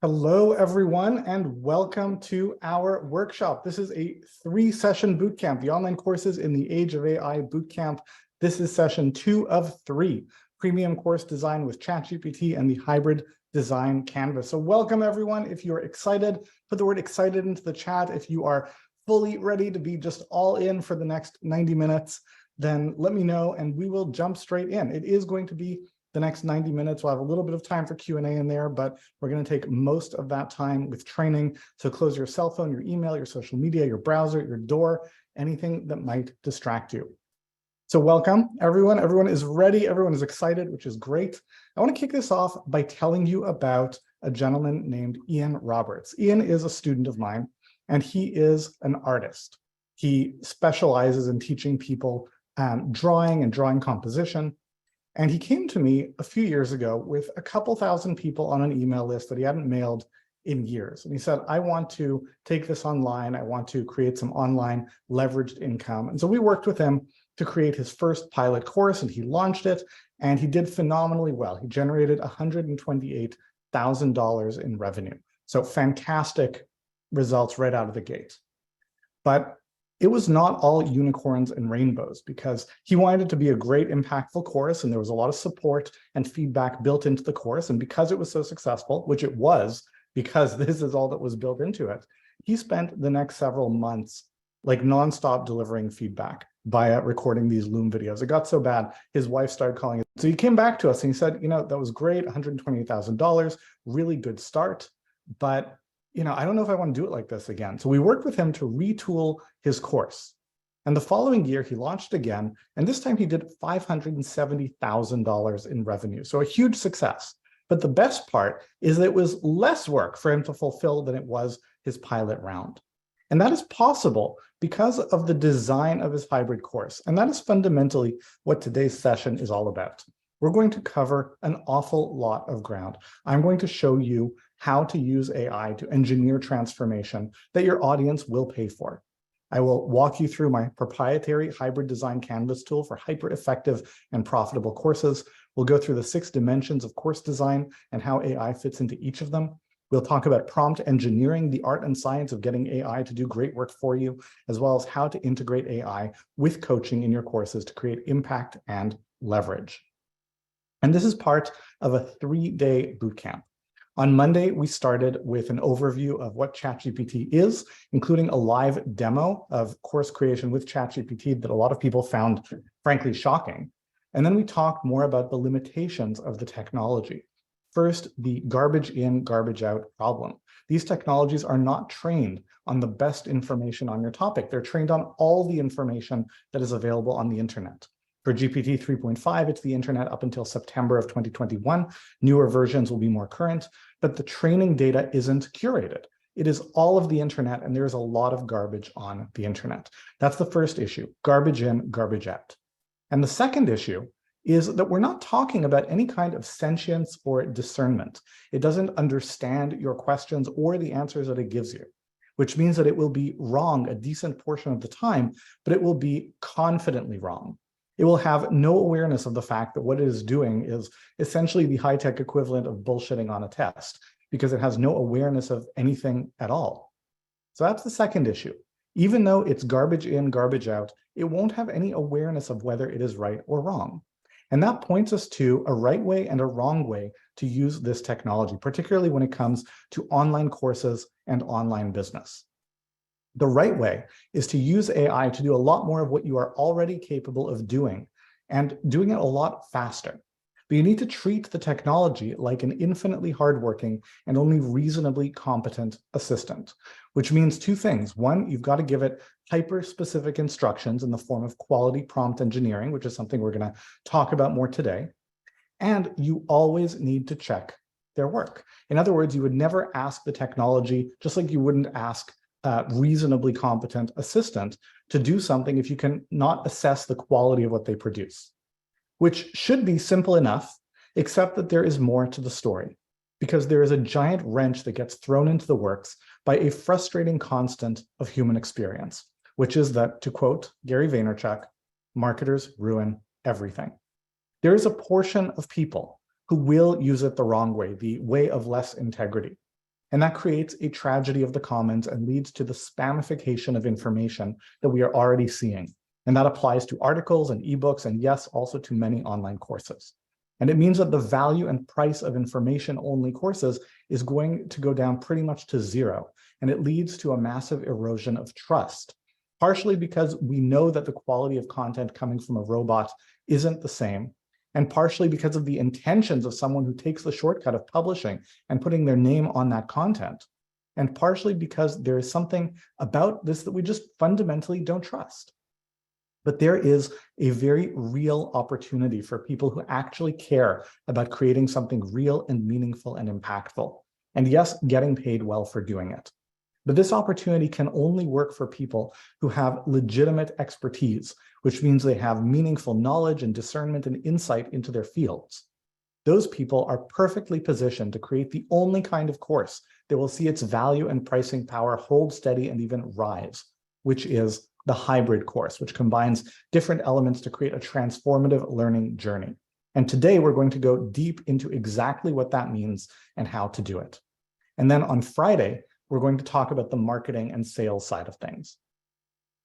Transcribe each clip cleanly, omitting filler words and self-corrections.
Hello, everyone, and welcome to our workshop. This is a 3-session bootcamp, the online courses in the age of AI bootcamp. This is session 2 of 3, premium course design with ChatGPT and the hybrid design canvas. So welcome, everyone. If you're excited, put the word excited into the chat. If you are fully ready to be just all in for the next 90 minutes, then let me know and we will jump straight in. It is going to be the next 90 minutes. We'll have a little bit of time for Q&A in there, but we're going to take most of that time with training. So close your cell phone, your email, your social media, your browser, your door, anything that might distract you. So welcome, everyone. Everyone is ready. Everyone is excited, which is great. I want to kick this off by telling you about a gentleman named Ian Roberts. Ian is a student of mine, and he is an artist. He specializes in teaching people drawing and drawing composition. And he came to me a few years ago with a couple thousand people on an email list that he hadn't mailed in years. And he said, I want to take this online. I want to create some online leveraged income. And so we worked with him to create his first pilot course, and he launched it, and he did phenomenally well. He generated $128,000 in revenue. So fantastic results right out of the gate. But it was not all unicorns and rainbows, because he wanted it to be a great, impactful course, and there was a lot of support and feedback built into the course. And because it was so successful, which it was, because this is all that was built into it, he spent the next several months like nonstop delivering feedback via recording these Loom videos. It got so bad, his wife started calling it. So he came back to us and he said, that was great, $128,000, really good start, but I don't know if I want to do it like this again. So we worked with him to retool his course. And the following year, he launched again. And this time he did $570,000 in revenue. So a huge success. But the best part is that it was less work for him to fulfill than it was his pilot round. And that is possible because of the design of his hybrid course. And that is fundamentally what today's session is all about. We're going to cover an awful lot of ground. I'm going to show you how to use AI to engineer transformation that your audience will pay for. I will walk you through my proprietary hybrid design canvas tool for hyper-effective and profitable courses. We'll go through the 6 dimensions of course design and how AI fits into each of them. We'll talk about prompt engineering, the art and science of getting AI to do great work for you, as well as how to integrate AI with coaching in your courses to create impact and leverage. And this is part of a 3-day bootcamp. On Monday, we started with an overview of what ChatGPT is, including a live demo of course creation with ChatGPT that a lot of people found, frankly, shocking. And then we talked more about the limitations of the technology. First, the garbage in, garbage out problem. These technologies are not trained on the best information on your topic. They're trained on all the information that is available on the internet. For GPT 3.5, it's the internet up until September of 2021. Newer versions will be more current, but the training data isn't curated. It is all of the internet, and there's a lot of garbage on the internet. That's the first issue, garbage in, garbage out. And the second issue is that we're not talking about any kind of sentience or discernment. It doesn't understand your questions or the answers that it gives you, which means that it will be wrong a decent portion of the time, but it will be confidently wrong. It will have no awareness of the fact that what it is doing is essentially the high-tech equivalent of bullshitting on a test, because it has no awareness of anything at all. So that's the second issue. Even though it's garbage in, garbage out, it won't have any awareness of whether it is right or wrong. And that points us to a right way and a wrong way to use this technology, particularly when it comes to online courses and online business. The right way is to use AI to do a lot more of what you are already capable of doing, and doing it a lot faster. But you need to treat the technology like an infinitely hardworking and only reasonably competent assistant, which means 2 things. 1, you've got to give it hyper-specific instructions in the form of quality prompt engineering, which is something we're going to talk about more today. And you always need to check their work. In other words, you would never ask the technology, just like you wouldn't ask reasonably competent assistant to do something if you can not assess the quality of what they produce, which should be simple enough, except that there is more to the story, because there is a giant wrench that gets thrown into the works by a frustrating constant of human experience, which is that, to quote Gary Vaynerchuk, marketers ruin everything. There is a portion of people who will use it the wrong way, the way of less integrity. And that creates a tragedy of the commons and leads to the spamification of information that we are already seeing. And that applies to articles and ebooks, and yes, also to many online courses. And it means that the value and price of information-only courses is going to go down pretty much to zero. And it leads to a massive erosion of trust, partially because we know that the quality of content coming from a robot isn't the same, and partially because of the intentions of someone who takes the shortcut of publishing and putting their name on that content, and partially because there is something about this that we just fundamentally don't trust. But there is a very real opportunity for people who actually care about creating something real and meaningful and impactful. And yes, getting paid well for doing it. But this opportunity can only work for people who have legitimate expertise, which means they have meaningful knowledge and discernment and insight into their fields. Those people are perfectly positioned to create the only kind of course that will see its value and pricing power hold steady and even rise, which is the hybrid course, which combines different elements to create a transformative learning journey. And today we're going to go deep into exactly what that means and how to do it. And then on Friday, we're going to talk about the marketing and sales side of things.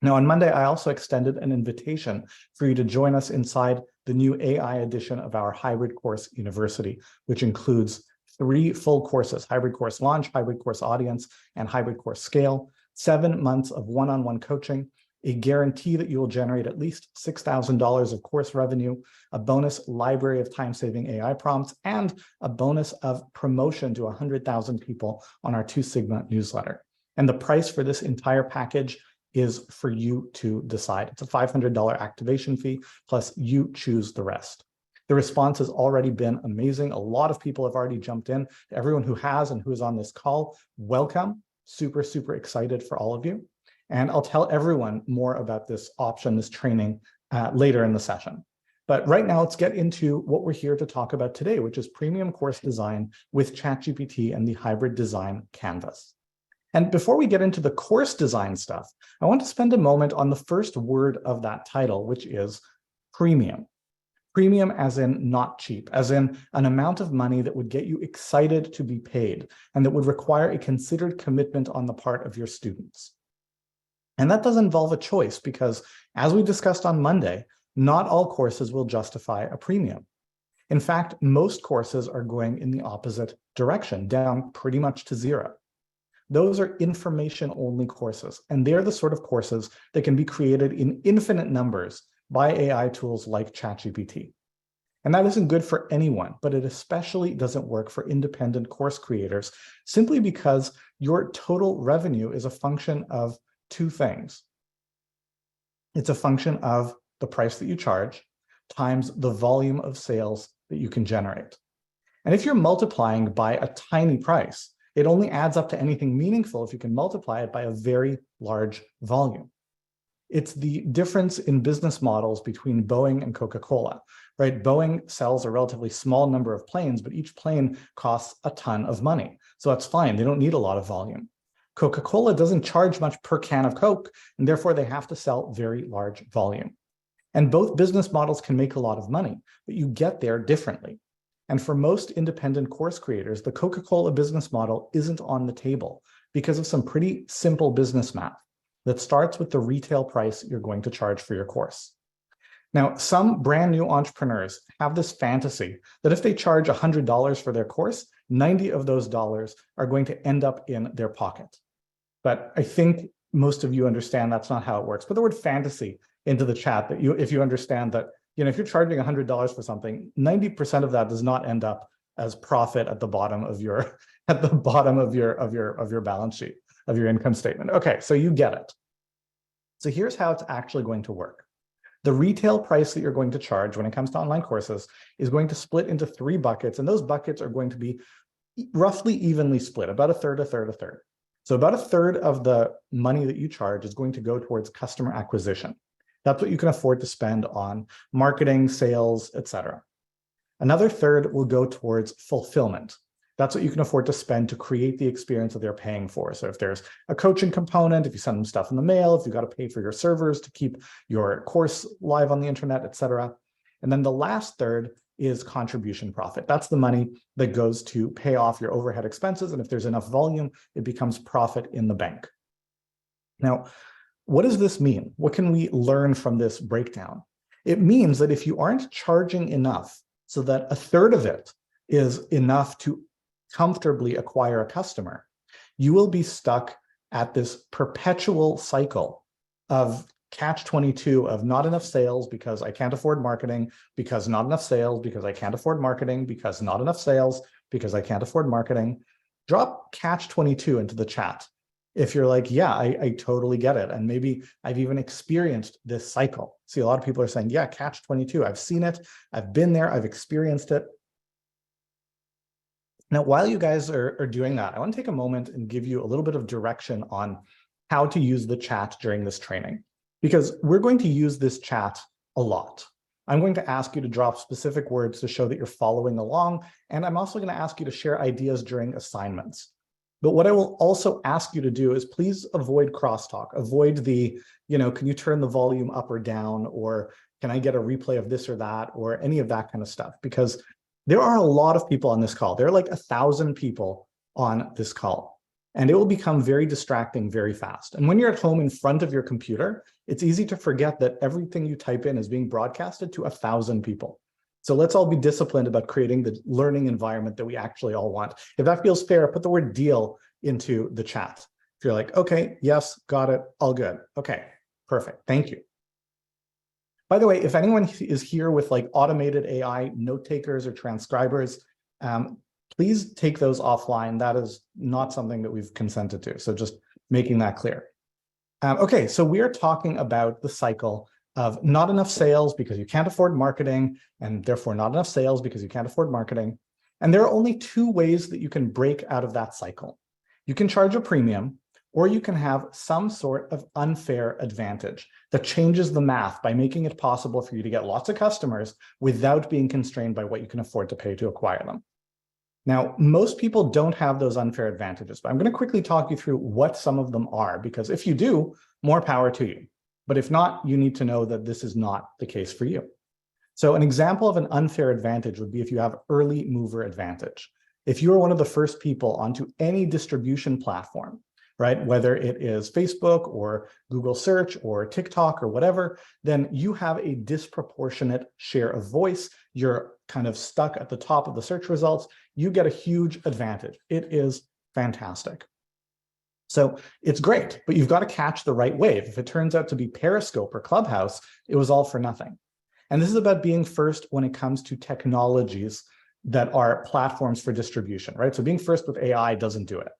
Now, on Monday, I also extended an invitation for you to join us inside the new AI edition of our Hybrid Course University, which includes 3 full courses: Hybrid Course Launch, Hybrid Course Audience, and Hybrid Course Scale, 7 months of one-on-one coaching, a guarantee that you will generate at least $6,000 of course revenue, a bonus library of time-saving AI prompts, and a bonus of promotion to 100,000 people on our 2 Sigma newsletter. And the price for this entire package is for you to decide. It's a $500 activation fee, plus you choose the rest. The response has already been amazing. A lot of people have already jumped in. Everyone who has and who is on this call, welcome. Super, super excited for all of you. And I'll tell everyone more about this option, this training, later in the session. But right now, let's get into what we're here to talk about today, which is premium course design with ChatGPT and the hybrid design canvas. And before we get into the course design stuff, I want to spend a moment on the first word of that title, which is premium. Premium as in not cheap, as in an amount of money that would get you excited to be paid and that would require a considered commitment on the part of your students. And that does involve a choice because, as we discussed on Monday, not all courses will justify a premium. In fact, most courses are going in the opposite direction, down pretty much to zero. Those are information-only courses, and they're the sort of courses that can be created in infinite numbers by AI tools like ChatGPT. And that isn't good for anyone, but it especially doesn't work for independent course creators, simply because your total revenue is a function of 2 things. It's a function of the price that you charge times the volume of sales that you can generate. And if you're multiplying by a tiny price, it only adds up to anything meaningful if you can multiply it by a very large volume. It's the difference in business models between Boeing and Coca-Cola, right? Boeing sells a relatively small number of planes, but each plane costs a ton of money. So that's fine. They don't need a lot of volume. Coca-Cola doesn't charge much per can of Coke, and therefore they have to sell very large volume. And both business models can make a lot of money, but you get there differently. And for most independent course creators, the Coca-Cola business model isn't on the table because of some pretty simple business math that starts with the retail price you're going to charge for your course. Now, some brand new entrepreneurs have this fantasy that if they charge $100 for their course, 90 of those dollars are going to end up in their pocket. But I think most of you understand that's not how it works. Put the word fantasy into the chat that if you understand that, if you're charging $100 for something, 90% of that does not end up as profit at the bottom of your balance sheet, of your income statement. Okay, so you get it. So here's how it's actually going to work. The retail price that you're going to charge when it comes to online courses is going to split into 3 buckets, and those buckets are going to be roughly evenly split, about a third, a third, a third. So about a third of the money that you charge is going to go towards customer acquisition. That's what you can afford to spend on marketing, sales, etc. Another third will go towards fulfillment. That's what you can afford to spend to create the experience that they're paying for. So if there's a coaching component, if you send them stuff in the mail, if you've got to pay for your servers to keep your course live on the internet, etc. And then the last third is contribution profit. That's the money that goes to pay off your overhead expenses. And if there's enough volume, it becomes profit in the bank. Now, what does this mean? What can we learn from this breakdown? It means that if you aren't charging enough so that a third of it is enough to comfortably acquire a customer, you will be stuck at this perpetual cycle of catch-22 of not enough sales because I can't afford marketing, because not enough sales, because I can't afford marketing, because not enough sales, because I can't afford marketing. Drop catch-22 into the chat if you're like, yeah, I totally get it. And maybe I've even experienced this cycle. See, a lot of people are saying, yeah, catch-22, I've seen it, I've been there, I've experienced it. Now, while you guys are doing that, I want to take a moment and give you a little bit of direction on how to use the chat during this training, because we're going to use this chat a lot. I'm going to ask you to drop specific words to show that you're following along, and I'm also going to ask you to share ideas during assignments. But what I will also ask you to do is please avoid crosstalk, avoid the, can you turn the volume up or down, or can I get a replay of this or that, or any of that kind of stuff, because there are a lot of people on this call. There are like 1,000 people on this call, and it will become very distracting very fast. And when you're at home in front of your computer, it's easy to forget that everything you type in is being broadcasted to 1,000 people. So let's all be disciplined about creating the learning environment that we actually all want. If that feels fair, put the word deal into the chat. If you're like, okay, yes, got it, all good. Okay, perfect, thank you. By the way, if anyone is here with like automated AI note takers or transcribers, please take those offline. That is not something that we've consented to. So just making that clear. Okay, so we are talking about the cycle of not enough sales because you can't afford marketing, and therefore not enough sales because you can't afford marketing. And there are only two ways that you can break out of that cycle. You can charge a premium, or you can have some sort of unfair advantage that changes the math by making it possible for you to get lots of customers without being constrained by what you can afford to pay to acquire them. Now, most people don't have those unfair advantages, but I'm going to quickly talk you through what some of them are, because if you do, more power to you. But if not, you need to know that this is not the case for you. So an example of an unfair advantage would be if you have early mover advantage. If you're one of the first people onto any distribution platform, right, whether it is Facebook or Google Search or TikTok or whatever, then you have a disproportionate share of voice. You're kind of stuck at the top of the search results. You get a huge advantage. It is fantastic. So it's great, but you've got to catch the right wave. If it turns out to be Periscope or Clubhouse, it was all for nothing. And this is about being first when it comes to technologies that are platforms for distribution, right? So being first with AI doesn't do it,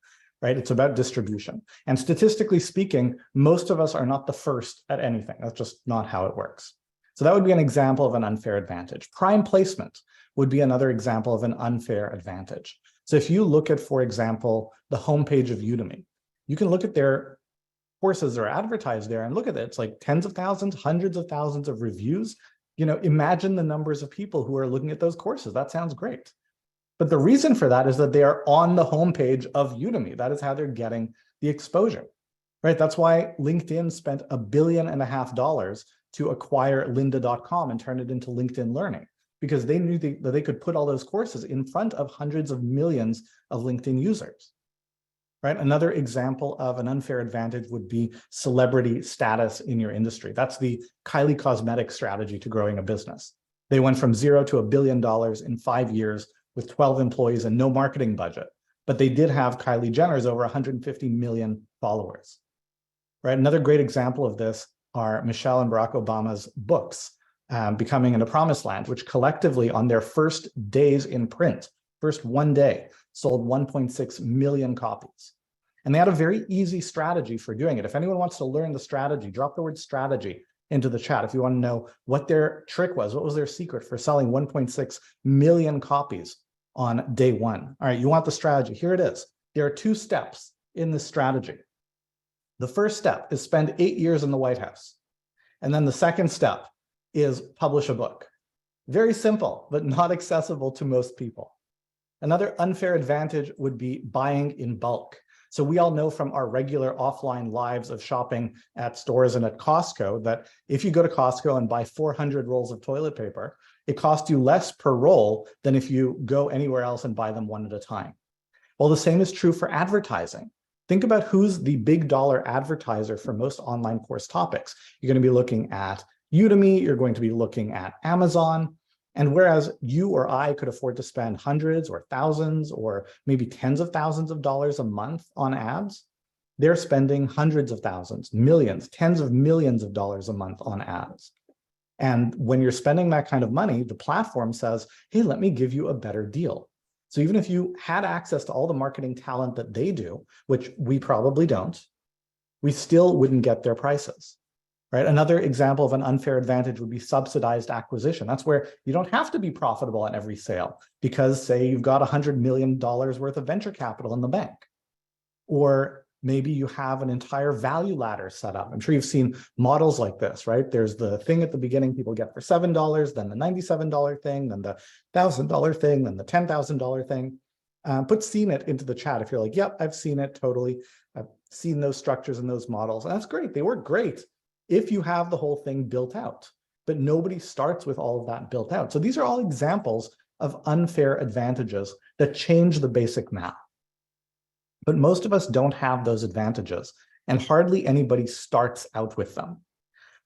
right? It's about distribution. And statistically speaking, most of us are not the first at anything. That's just not how it works. So that would be an example of an unfair advantage. Prime placement would be another example of an unfair advantage. So if you look at, for example, the homepage of Udemy, you can look at their courses that are advertised there and look at it. It's like tens of thousands, hundreds of thousands of reviews. Imagine the numbers of people who are looking at those courses. That sounds great. But the reason for that is that they are on the homepage of Udemy. That is how they're getting the exposure, right? That's why LinkedIn spent $1.5 billion to acquire lynda.com and turn it into LinkedIn Learning, because they knew that they could put all those courses in front of hundreds of millions of LinkedIn users. Right? Another example of an unfair advantage would be celebrity status in your industry. That's the Kylie Cosmetics strategy to growing a business. They went from 0 to $1 billion in 5 years with 12 employees and no marketing budget. But they did have Kylie Jenner's over 150 million followers. Right? Another great example of this are Michelle and Barack Obama's books, Becoming in a Promised Land, which collectively on their first days in print, first one day, sold 1.6 million copies. And they had a very easy strategy for doing it. If anyone wants to learn the strategy, drop the word strategy into the chat. If you want to know what their trick was, what was their secret for selling 1.6 million copies on day one. All right, you want the strategy. Here it is. There are 2 steps in this strategy. The first step is spend 8 years in the White House. And then the second step is publish a book. Very simple, but not accessible to most people. Another unfair advantage would be buying in bulk. So we all know from our regular offline lives of shopping at stores and at Costco that if you go to Costco and buy 400 rolls of toilet paper, It costs you less per role than if you go anywhere else and buy them one at a time. Well, the same is true for advertising. Think about who's the big dollar advertiser for most online course topics. You're going to be looking at Udemy, you're going to be looking at Amazon. And whereas you or I could afford to spend hundreds or thousands or maybe tens of thousands of dollars a month on ads, they're spending hundreds of thousands, millions, tens of millions of dollars a month on ads. And when you're spending that kind of money, the platform says, hey, let me give you a better deal. So even if you had access to all the marketing talent that they do, which we probably don't, we still wouldn't get their prices, right? Another example of an unfair advantage would be subsidized acquisition. That's where you don't have to be profitable on every sale because, say, you've got $100 million worth of venture capital in the bank. Or maybe you have an entire value ladder set up. I'm sure you've seen models like this, right? There's the thing at the beginning people get for $7, then the $97 thing, then the $1,000 thing, then the $10,000 thing. Put seen it into the chat if you're like, yep, I've seen it totally. I've seen those structures and those models. And that's great. They work great if you have the whole thing built out. But nobody starts with all of that built out. So these are all examples of unfair advantages that change the basic math. But most of us don't have those advantages, and hardly anybody starts out with them,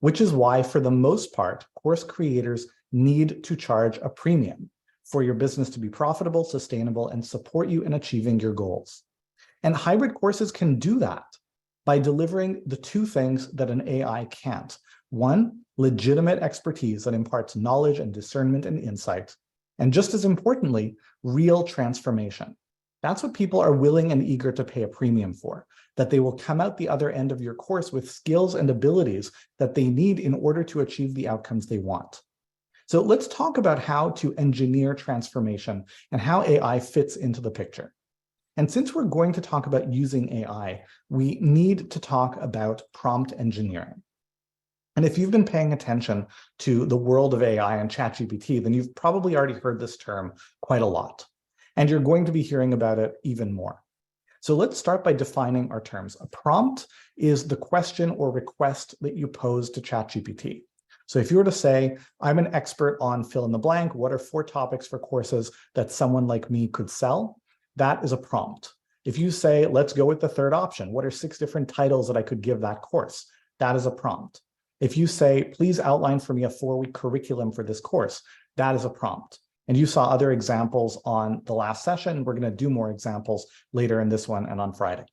which is why, for the most part, course creators need to charge a premium for your business to be profitable, sustainable, and support you in achieving your goals. And hybrid courses can do that by delivering the two things that an AI can't. One, legitimate expertise that imparts knowledge and discernment and insight. And just as importantly, real transformation. That's what people are willing and eager to pay a premium for, that they will come out the other end of your course with skills and abilities that they need in order to achieve the outcomes they want. So let's talk about how to engineer transformation and how AI fits into the picture. And since we're going to talk about using AI, we need to talk about prompt engineering. And if you've been paying attention to the world of AI and ChatGPT, then you've probably already heard this term quite a lot. And you're going to be hearing about it even more. So let's start by defining our terms. A prompt is the question or request that you pose to ChatGPT. So if you were to say, I'm an expert on fill in the blank, what are 4 topics for courses that someone like me could sell? That is a prompt. If you say, let's go with the third option, what are 6 different titles that I could give that course? That is a prompt. If you say, please outline for me a 4-week curriculum for this course, that is a prompt. And you saw other examples on the last session. We're going to do more examples later in this one and on Friday.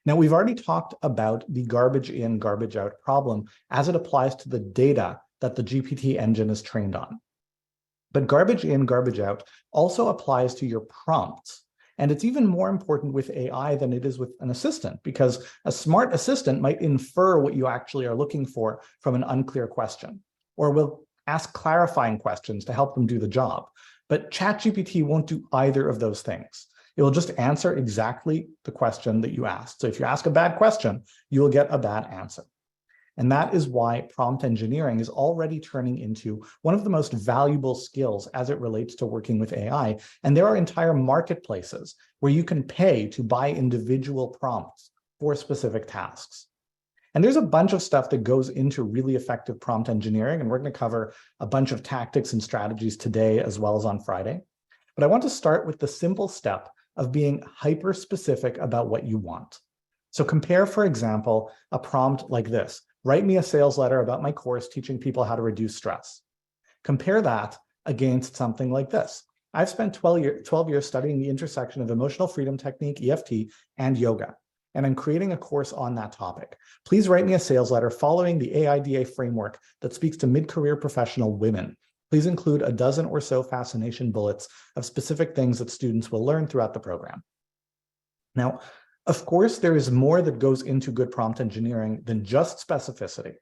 Now, we've already talked about the garbage in, garbage out problem as it applies to the data that the GPT engine is trained on. But garbage in, garbage out also applies to your prompts. And it's even more important with AI than it is with an assistant, because a smart assistant might infer what you actually are looking for from an unclear question, or will ask clarifying questions to help them do the job. But ChatGPT won't do either of those things. It will just answer exactly the question that you asked. So if you ask a bad question, you will get a bad answer. And that is why prompt engineering is already turning into one of the most valuable skills as it relates to working with AI. And there are entire marketplaces where you can pay to buy individual prompts for specific tasks. And there's a bunch of stuff that goes into really effective prompt engineering, and we're going to cover a bunch of tactics and strategies today as well as on Friday. But I want to start with the simple step of being hyper-specific about what you want. So compare, for example, a prompt like this. Write me a sales letter about my course teaching people how to reduce stress. Compare that against something like this. I've spent 12 years studying the intersection of emotional freedom technique, EFT, and yoga, and I'm creating a course on that topic. Please write me a sales letter following the AIDA framework that speaks to mid-career professional women. Please include a dozen or so fascination bullets of specific things that students will learn throughout the program. Now, of course, there is more that goes into good prompt engineering than just specificity.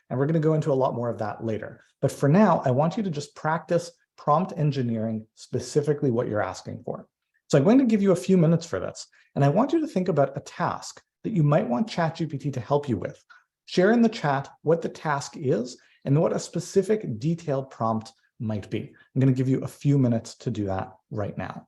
And we're going to go into a lot more of that later. But for now, I want you to just practice prompt engineering specifically what you're asking for. So I'm going to give you a few minutes for this. And I want you to think about a task that you might want ChatGPT to help you with. Share in the chat what the task is and what a specific detailed prompt might be. I'm going to give you a few minutes to do that right now.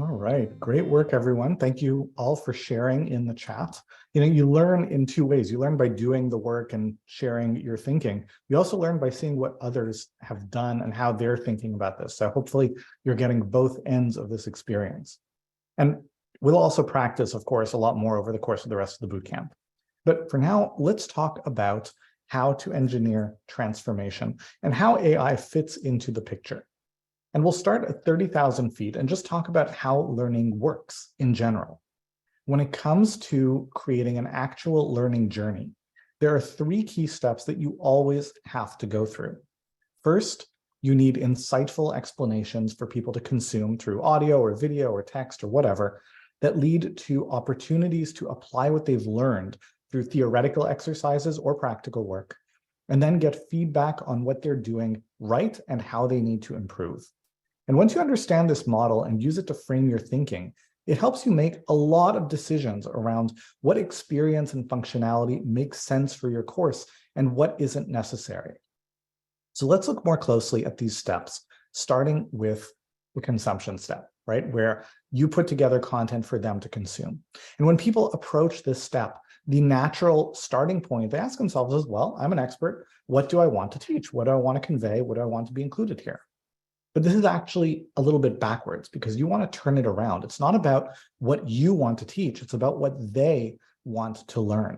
All right, great work, everyone. Thank you all for sharing in the chat. You learn in two ways. You learn by doing the work and sharing your thinking. You also learn by seeing what others have done and how they're thinking about this. So hopefully you're getting both ends of this experience. And we'll also practice, of course, a lot more over the course of the rest of the bootcamp. But for now, let's talk about how to engineer transformation and how AI fits into the picture. And we'll start at 30,000 feet and just talk about how learning works in general. When it comes to creating an actual learning journey, there are three key steps that you always have to go through. First, you need insightful explanations for people to consume through audio or video or text or whatever that lead to opportunities to apply what they've learned through theoretical exercises or practical work, and then get feedback on what they're doing right and how they need to improve. And once you understand this model and use it to frame your thinking, it helps you make a lot of decisions around what experience and functionality makes sense for your course and what isn't necessary. So let's look more closely at these steps, starting with the consumption step, right? Where you put together content for them to consume. And when people approach this step, the natural starting point they ask themselves is, well, I'm an expert. What do I want to teach? What do I want to convey? What do I want to be included here? But this is actually a little bit backwards because you want to turn it around. It's not about what you want to teach. It's about what they want to learn.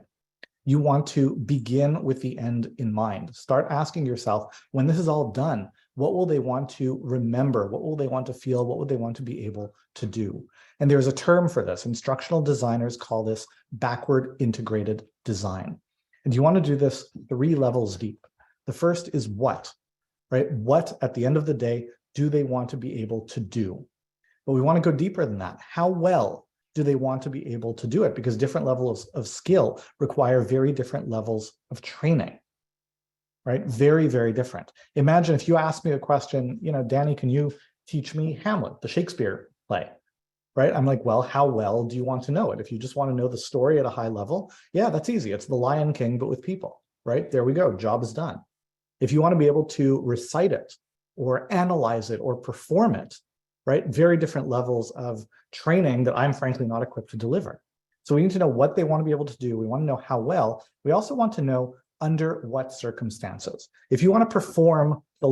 You want to begin with the end in mind. Start asking yourself, when this is all done, what will they want to remember? What will they want to feel? What would they want to be able to do? And there's a term for this. Instructional designers call this backward integrated design. And you want to do this 3 levels deep. The first is what, right? What, at the end of the day, do they want to be able to do? But we want to go deeper than that. How well do they want to be able to do it? Because different levels of skill require very different levels of training, right? Very, very different. Imagine if you asked me a question, Danny, can you teach me Hamlet, the Shakespeare play? Right? I'm like, well, how well do you want to know it? If you just want to know the story at a high level, yeah, that's easy. It's the Lion King, but with people, right? There we go. Job is done. If you want to be able to recite it or analyze it or perform it, right? Very different levels of training that I'm frankly not equipped to deliver. So we need to know what they want to be able to do. We want to know how well. We also want to know under what circumstances. If you want to perform the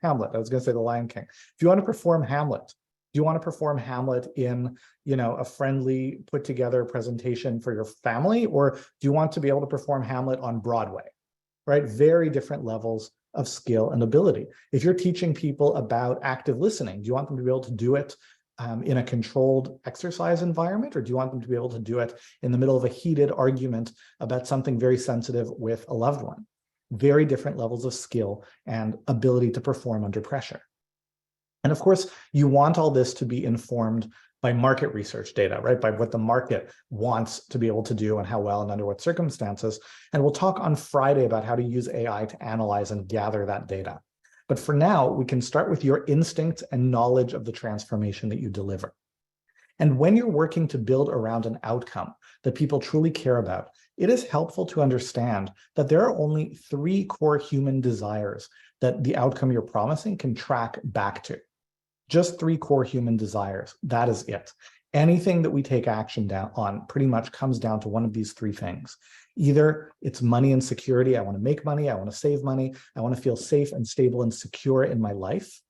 Hamlet, I was going to say the Lion King. If you want to perform Hamlet, do you want to perform Hamlet in, a friendly, put together presentation for your family? Or do you want to be able to perform Hamlet on Broadway, right? Very different levels of skill and ability. If you're teaching people about active listening, do you want them to be able to do it in a controlled exercise environment, or do you want them to be able to do it in the middle of a heated argument about something very sensitive with a loved one? Very different levels of skill and ability to perform under pressure. And of course, you want all this to be informed by market research data, right? By what the market wants to be able to do and how well and under what circumstances. And we'll talk on Friday about how to use AI to analyze and gather that data. But for now, we can start with your instinct and knowledge of the transformation that you deliver. And when you're working to build around an outcome that people truly care about, it is helpful to understand that there are only 3 core human desires that the outcome you're promising can track back to. Just 3 core human desires. That is it. Anything that we take action on pretty much comes down to one of these 3 things. Either it's money and security. I want to make money. I want to save money. I want to feel safe and stable and secure in my life.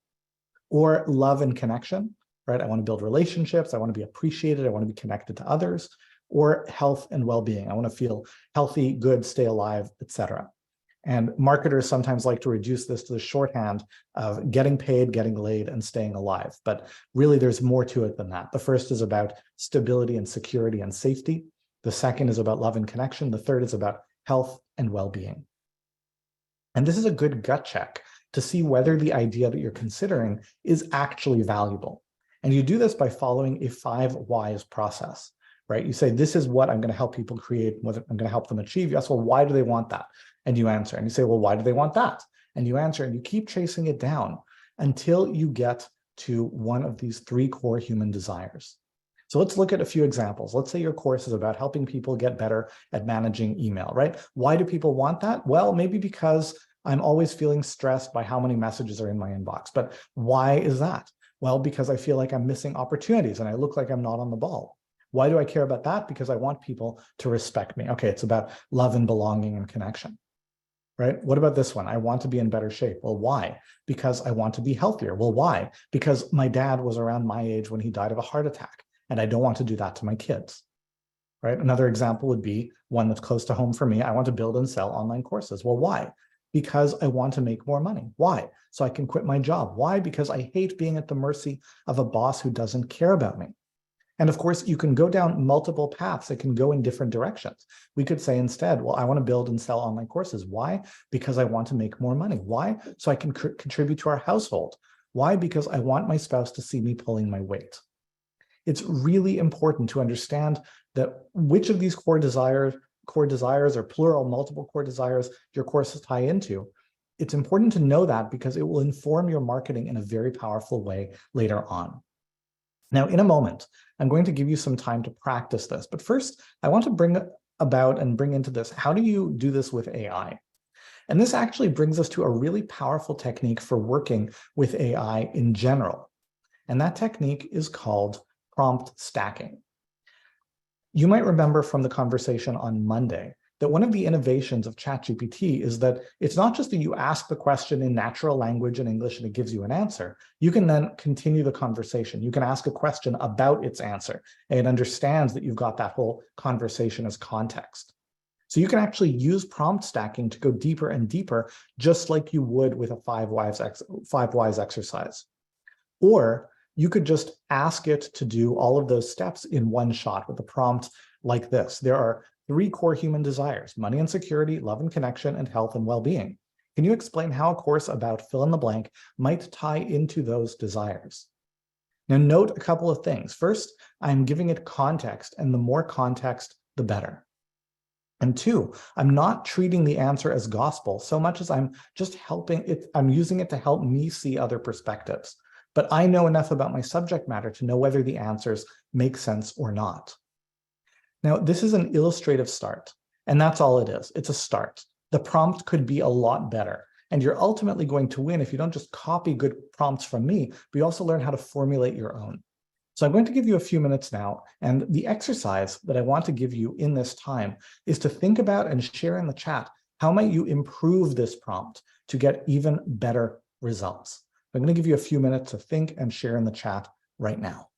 Or love and connection, right? I want to build relationships. I want to be appreciated. I want to be connected to others. Or health and well-being. I want to feel healthy, good, stay alive, etc. And marketers sometimes like to reduce this to the shorthand of getting paid, getting laid, and staying alive. But really, there's more to it than that. The first is about stability and security and safety. The second is about love and connection. The third is about health and well-being. And this is a good gut check to see whether the idea that you're considering is actually valuable. And you do this by following a 5 whys process, right? You say, this is what I'm going to help people create, what I'm going to help them achieve. You ask, well, why do they want that? And you answer, and you say, well, why do they want that? And you answer, and you keep chasing it down until you get to one of these 3 core human desires. So let's look at a few examples. Let's say your course is about helping people get better at managing email, right? Why do people want that? Well, maybe because I'm always feeling stressed by how many messages are in my inbox. But why is that? Well, because I feel like I'm missing opportunities and I look like I'm not on the ball. Why do I care about that? Because I want people to respect me. Okay, it's about love and belonging and connection, right? What about this one? I want to be in better shape. Well, why? Because I want to be healthier. Well, why? Because my dad was around my age when he died of a heart attack, and I don't want to do that to my kids, right? Another example would be one that's close to home for me. I want to build and sell online courses. Well, why? Because I want to make more money. Why? So I can quit my job. Why? Because I hate being at the mercy of a boss who doesn't care about me. And of course, you can go down multiple paths that can go in different directions. We could say instead, well, I want to build and sell online courses. Why? Because I want to make more money. Why? So I can contribute to our household. Why? Because I want my spouse to see me pulling my weight. It's really important to understand that which of these core desires or plural, multiple core desires your courses tie into. It's important to know that because it will inform your marketing in a very powerful way later on. Now, in a moment, I'm going to give you some time to practice this. But first, I want to bring into this, how do you do this with AI? And this actually brings us to a really powerful technique for working with AI in general. And that technique is called prompt stacking. You might remember from the conversation on Monday that one of the innovations of ChatGPT is that it's not just that you ask the question in natural language in English and it gives you an answer. You can then continue the conversation. You can ask a question about its answer, and it understands that you've got that whole conversation as context. So you can actually use prompt stacking to go deeper and deeper, just like you would with a five whys exercise. Or you could just ask it to do all of those steps in one shot with a prompt like this. There are 3 core human desires: money and security, love and connection, and health and well-being. Can you explain how a course about fill in the blank might tie into those desires? Now, note a couple of things. First, I'm giving it context, and the more context, the better. And 2, I'm not treating the answer as gospel so much as I'm just helping it. I'm using it to help me see other perspectives. But I know enough about my subject matter to know whether the answers make sense or not. Now, this is an illustrative start, and that's all it is. It's a start. The prompt could be a lot better, and you're ultimately going to win if you don't just copy good prompts from me, but you also learn how to formulate your own. So I'm going to give you a few minutes now, and the exercise that I want to give you in this time is to think about and share in the chat, how might you improve this prompt to get even better results? I'm going to give you a few minutes to think and share in the chat right now.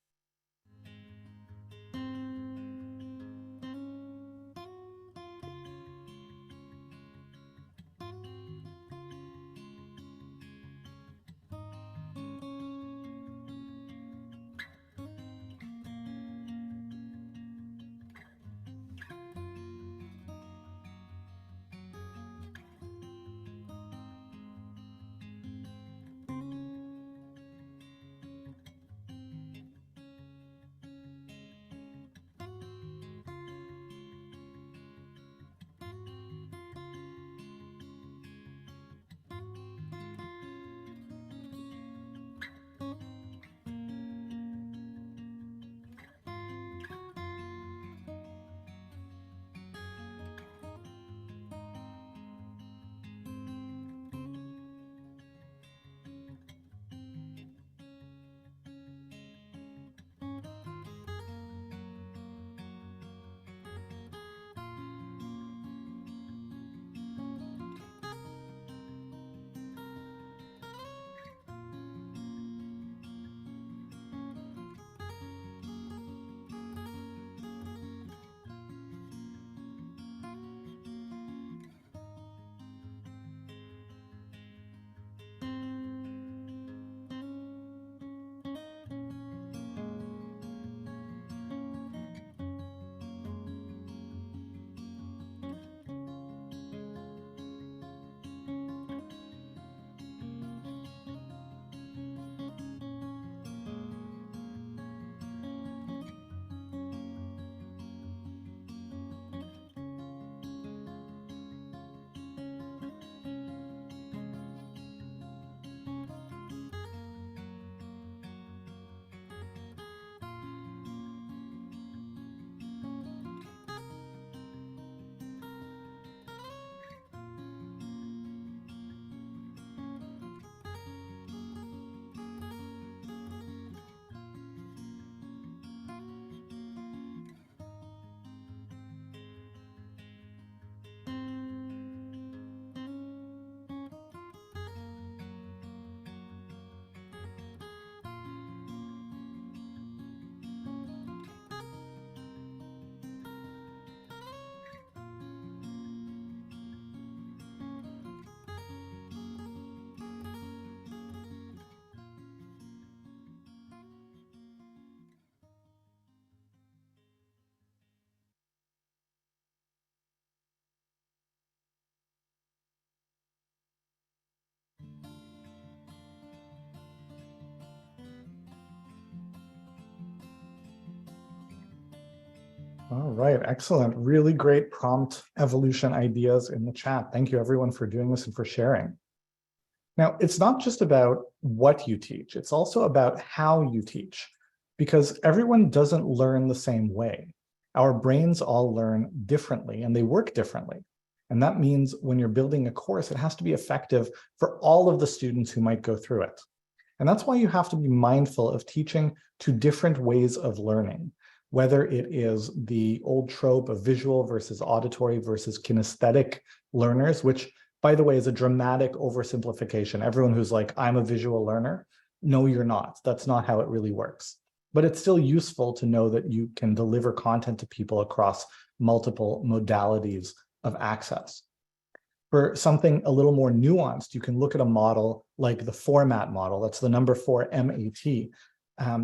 All right, excellent. Really great prompt evolution ideas in the chat. Thank you everyone for doing this and for sharing. Now, it's not just about what you teach, it's also about how you teach, because everyone doesn't learn the same way. Our brains all learn differently and they work differently. And that means when you're building a course, it has to be effective for all of the students who might go through it. And that's why you have to be mindful of teaching to different ways of learning, whether it is the old trope of visual versus auditory versus kinesthetic learners, which, by the way, is a dramatic oversimplification. Everyone who's like, I'm a visual learner, no, you're not. That's not how it really works. But it's still useful to know that you can deliver content to people across multiple modalities of access. For something a little more nuanced, you can look at a model like the format model. That's the number 4 MAT.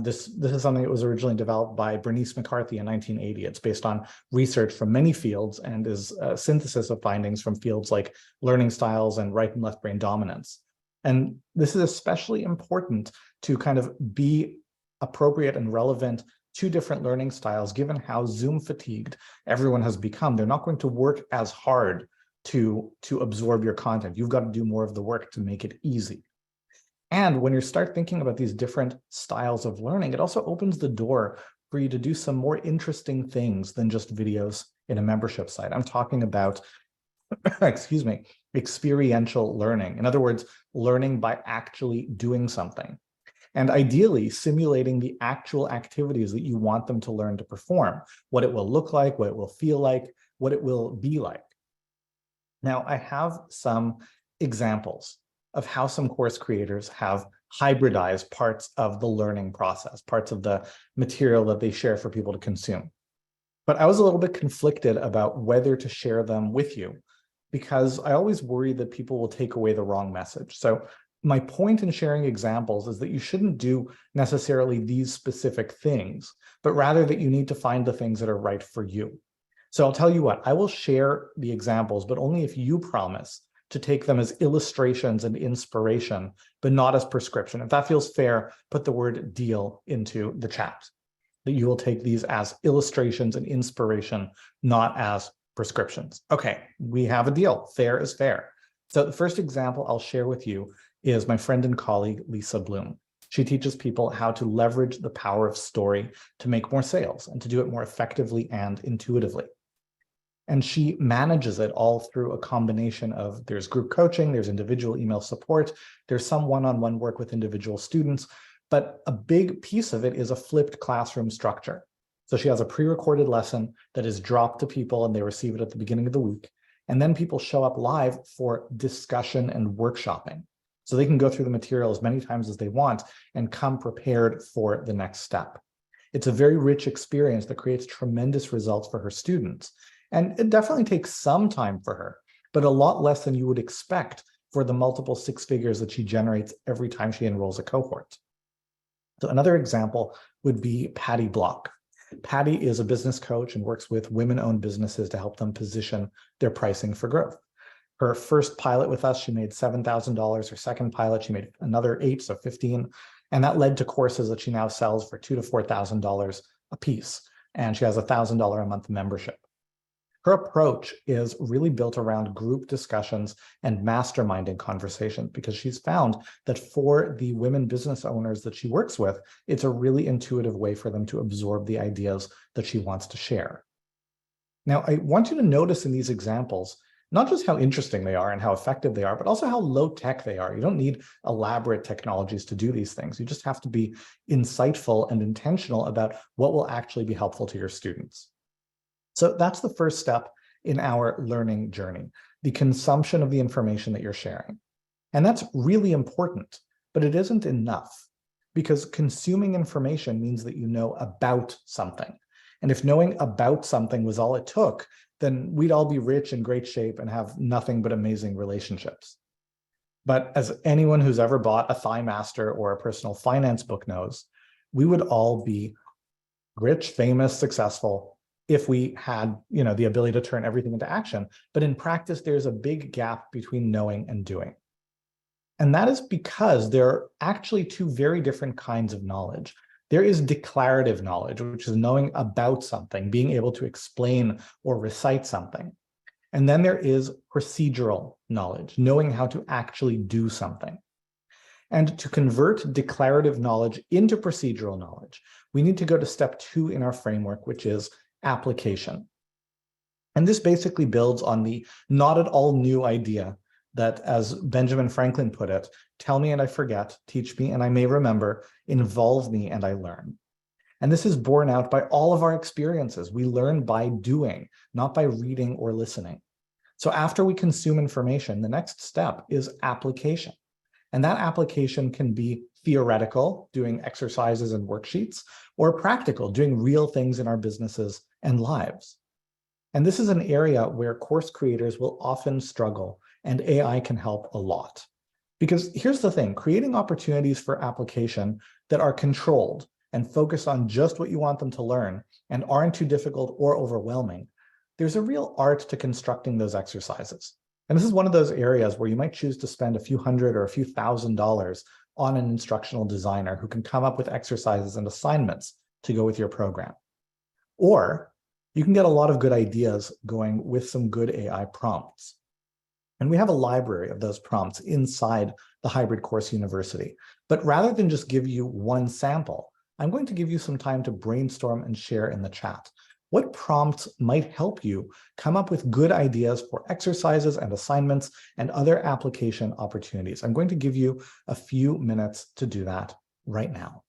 This is something that was originally developed by Bernice McCarthy in 1980. It's based on research from many fields and is a synthesis of findings from fields like learning styles and right and left brain dominance. And this is especially important to kind of be appropriate and relevant to different learning styles, given how Zoom fatigued everyone has become. They're not going to work as hard to absorb your content. You've got to do more of the work to make it easy. And when you start thinking about these different styles of learning, it also opens the door for you to do some more interesting things than just videos in a membership site. I'm talking about, excuse me, experiential learning. In other words, learning by actually doing something. And ideally, simulating the actual activities that you want them to learn to perform, what it will look like, what it will feel like, what it will be like. Now, I have some examples of how some course creators have hybridized parts of the learning process, parts of the material that they share for people to consume. But I was a little bit conflicted about whether to share them with you, because I always worry that people will take away the wrong message. So my point in sharing examples is that you shouldn't do necessarily these specific things, but rather that you need to find the things that are right for you. So I'll tell you what, I will share the examples, but only if you promise to take them as illustrations and inspiration, but not as prescription. If that feels fair, put the word deal into the chat, that you will take these as illustrations and inspiration, not as prescriptions. Okay, we have a deal. Fair is fair. So the first example I'll share with you is my friend and colleague, Lisa Bloom. She teaches people how to leverage the power of story to make more sales and to do it more effectively and intuitively. And she manages it all through a combination of there's group coaching, there's individual email support, there's some one-on-one work with individual students, but a big piece of it is a flipped classroom structure. So she has a pre-recorded lesson that is dropped to people and they receive it at the beginning of the week. And then people show up live for discussion and workshopping. So they can go through the material as many times as they want and come prepared for the next step. It's a very rich experience that creates tremendous results for her students. And it definitely takes some time for her, but a lot less than you would expect for the multiple 6 figures that she generates every time she enrolls a cohort. So another example would be Patty Block. Patty is a business coach and works with women-owned businesses to help them position their pricing for growth. Her first pilot with us, she made $7,000. Her second pilot, she made another 8, so 15. And that led to courses that she now sells for $2,000 to $4,000 a piece. And she has a $1,000 a month membership. Her approach is really built around group discussions and masterminding conversations, because she's found that for the women business owners that she works with, it's a really intuitive way for them to absorb the ideas that she wants to share. Now, I want you to notice in these examples, not just how interesting they are and how effective they are, but also how low tech they are. You don't need elaborate technologies to do these things. You just have to be insightful and intentional about what will actually be helpful to your students. So that's the first step in our learning journey, the consumption of the information that you're sharing. And that's really important, but it isn't enough, because consuming information means that you know about something. And if knowing about something was all it took, then we'd all be rich, in great shape, and have nothing but amazing relationships. But as anyone who's ever bought a ThighMaster or a personal finance book knows, we would all be rich, famous, successful if we had, the ability to turn everything into action. But in practice, there's a big gap between knowing and doing. And that is because there are actually 2 very different kinds of knowledge. There is declarative knowledge, which is knowing about something, being able to explain or recite something. And then there is procedural knowledge, knowing how to actually do something. And to convert declarative knowledge into procedural knowledge, we need to go to step 2 in our framework, which is application. And this basically builds on the not at all new idea that, as Benjamin Franklin put it, tell me and I forget, teach me and I may remember, involve me and I learn. And this is borne out by all of our experiences. We learn by doing, not by reading or listening. So after we consume information, the next step is application. And that application can be theoretical, doing exercises and worksheets, or practical, doing real things in our businesses and lives. And this is an area where course creators will often struggle, and AI can help a lot. Because here's the thing, creating opportunities for application that are controlled and focus on just what you want them to learn and aren't too difficult or overwhelming, there's a real art to constructing those exercises. And this is one of those areas where you might choose to spend a few hundred or a few $1,000s on an instructional designer who can come up with exercises and assignments to go with your program. Or you can get a lot of good ideas going with some good AI prompts. And we have a library of those prompts inside the Hybrid Course University. But rather than just give you one sample, I'm going to give you some time to brainstorm and share in the chat. What prompts might help you come up with good ideas for exercises and assignments and other application opportunities? I'm going to give you a few minutes to do that right now.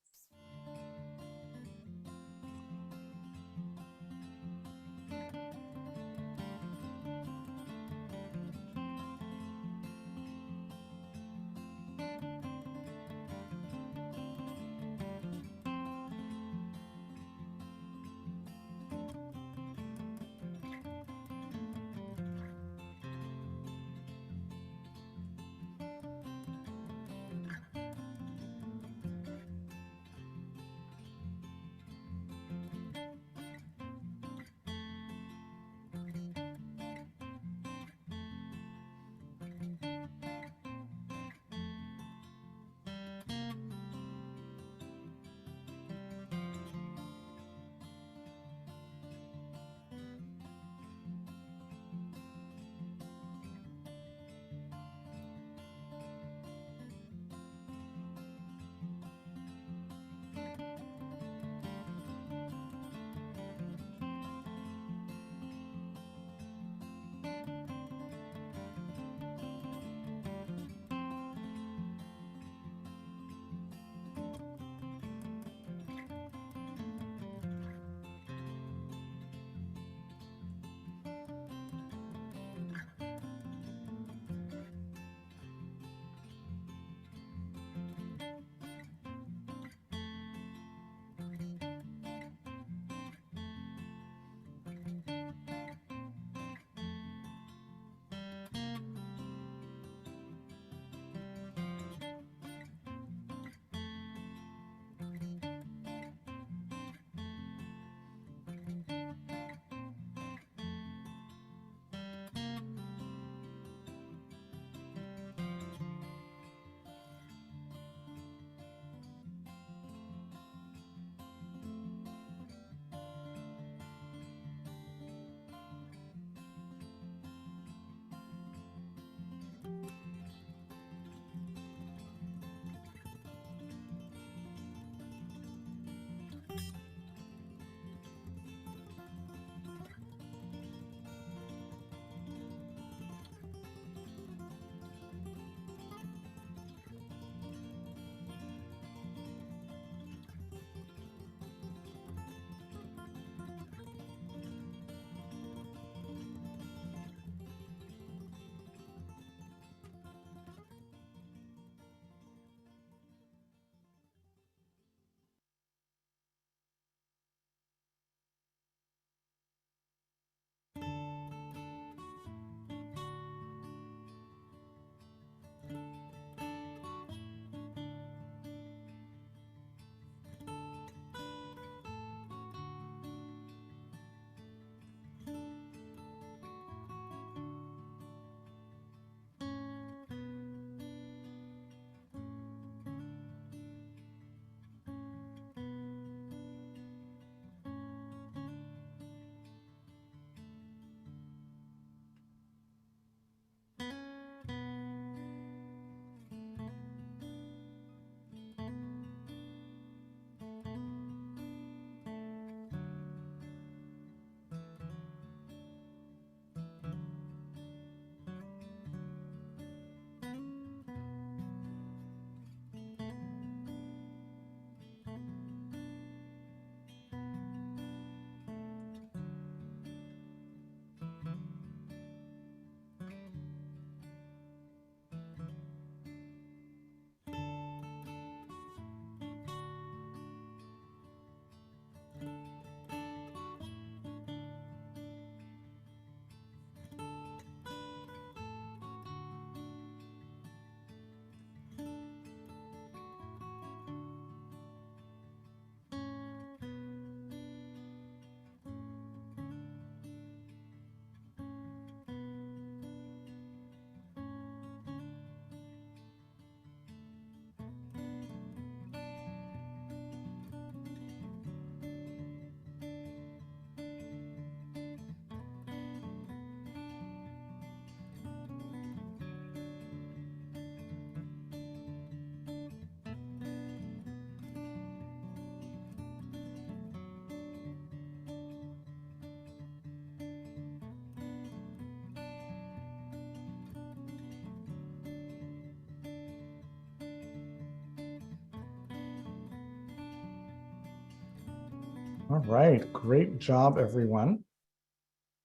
All right, great job, everyone.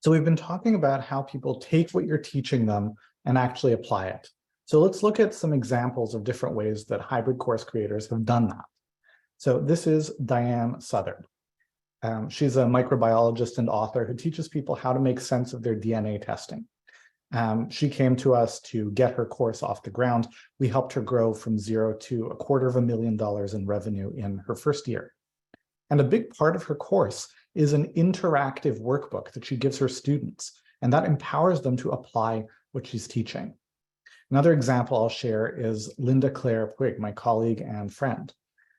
So we've been talking about how people take what you're teaching them and actually apply it. So let's look at some examples of different ways that hybrid course creators have done that. So this is Diane Southard. She's a microbiologist and author who teaches people how to make sense of their DNA testing. She came to us to get her course off the ground. We helped her grow from zero to $250,000 in revenue in her first year. And a big part of her course is an interactive workbook that she gives her students, and that empowers them to apply what she's teaching. Another example I'll share is Linda Claire Puig, my colleague and friend.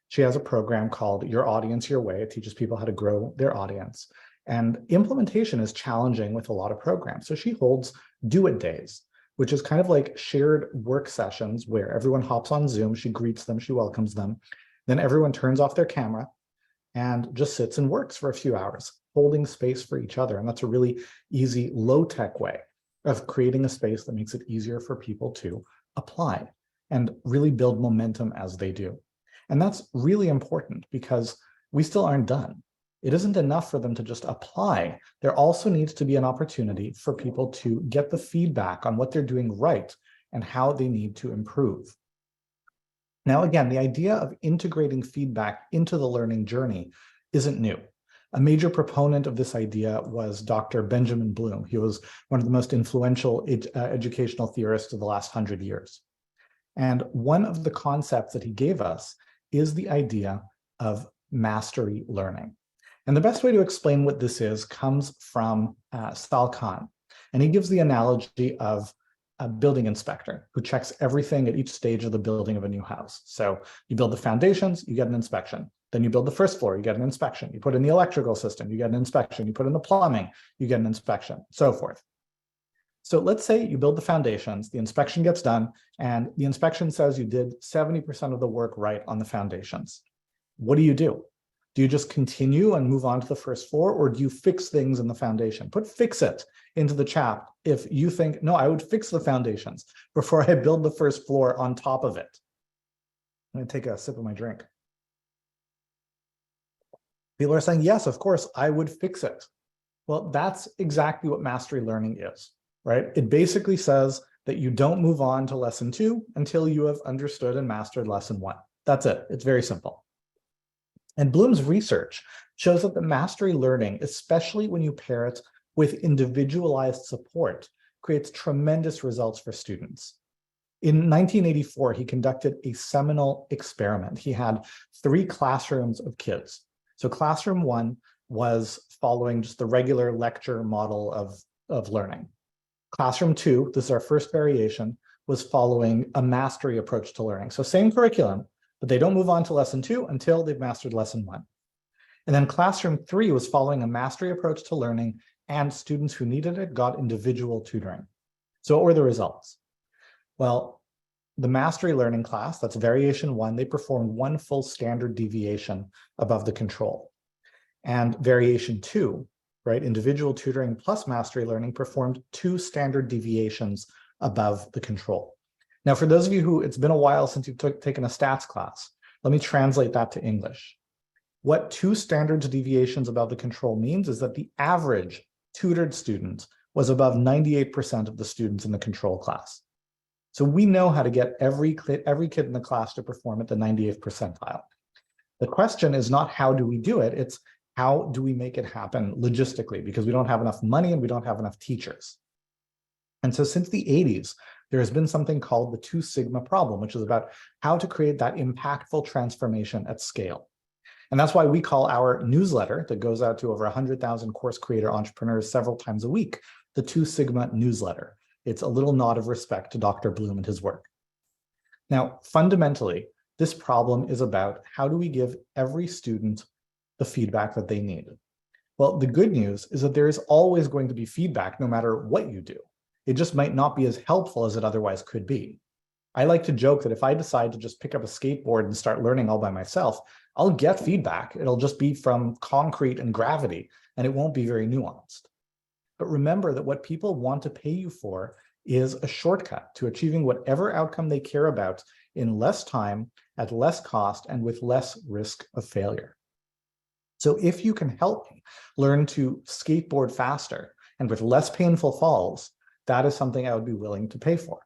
She has a program called Your Audience, Your Way. It teaches people how to grow their audience. And implementation is challenging with a lot of programs. So she holds do-it days, which is kind of like shared work sessions where everyone hops on Zoom, she greets them, she welcomes them. Then everyone turns off their camera and just sits and works for a few hours, holding space for each other. And that's a really easy, low-tech way of creating a space that makes it easier for people to apply and really build momentum as they do. And that's really important because we still aren't done. It isn't enough for them to just apply. There also needs to be an opportunity for people to get the feedback on what they're doing right and how they need to improve. Now, again, the idea of integrating feedback into the learning journey isn't new. A major proponent of this idea was Dr. Benjamin Bloom. He was one of the most influential educational theorists of the last 100 years. And one of the concepts that he gave us is the idea of mastery learning. And the best way to explain what this is comes from Sal Khan. And he gives the analogy of a building inspector who checks everything at each stage of the building of a new house. So you build the foundations, you get an inspection. Then you build the first floor, you get an inspection. You put in the electrical system, you get an inspection. You put in the plumbing, you get an inspection, so forth. So let's say you build the foundations, the inspection gets done, and the inspection says you did 70% of the work right on the foundations. What do? Do you just continue and move on to the first floor, or do you fix things in the foundation? Put fix it into the chat if you think, no, I would fix the foundations before I build the first floor on top of it. I'm going to take a sip of my drink. People are saying, yes, of course, I would fix it. Well, that's exactly what mastery learning is, right? It basically says that you don't move on to lesson 2 until you have understood and mastered lesson 1. That's it. It's very simple. And Bloom's research shows that the mastery learning, especially when you pair it with individualized support, creates tremendous results for students. In 1984, he conducted a seminal experiment. He had 3 classrooms of kids. So classroom 1 was following just the regular lecture model of learning. Classroom 2, this is our first variation, was following a mastery approach to learning. So same curriculum, but they don't move on to lesson 2 until they've mastered lesson 1. And then classroom 3 was following a mastery approach to learning, and students who needed it got individual tutoring. So what were the results? Well, the mastery learning class, that's variation 1, they performed 1 full standard deviation above the control. And variation 2, right, individual tutoring plus mastery learning, performed 2 standard deviations above the control. Now, for those of you who it's been a while since you've taken a stats class, let me translate that to English. What 2 standard deviations above the control means is that the average tutored student was above 98% of the students in the control class. So we know how to get every kid in the class to perform at the 98th percentile. The question is not how do we do it, it's how do we make it happen logistically, because we don't have enough money and we don't have enough teachers. And so since the 80s, there has been something called the 2 Sigma problem, which is about how to create that impactful transformation at scale. And that's why we call our newsletter that goes out to over 100,000 course creator entrepreneurs several times a week, the 2 Sigma newsletter. It's a little nod of respect to Dr. Bloom and his work. Now, fundamentally, this problem is about how do we give every student the feedback that they need? Well, the good news is that there is always going to be feedback no matter what you do. It just might not be as helpful as it otherwise could be. I like to joke that if I decide to just pick up a skateboard and start learning all by myself, I'll get feedback. It'll just be from concrete and gravity, and it won't be very nuanced. But remember that what people want to pay you for is a shortcut to achieving whatever outcome they care about in less time, at less cost, and with less risk of failure. So if you can help me learn to skateboard faster and with less painful falls, that is something I would be willing to pay for.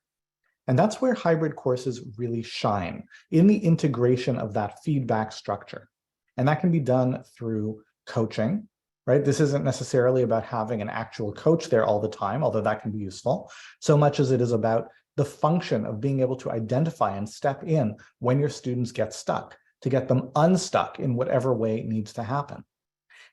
And that's where hybrid courses really shine, in the integration of that feedback structure. And that can be done through coaching, right? This isn't necessarily about having an actual coach there all the time, although that can be useful, so much as it is about the function of being able to identify and step in when your students get stuck, to get them unstuck in whatever way needs to happen.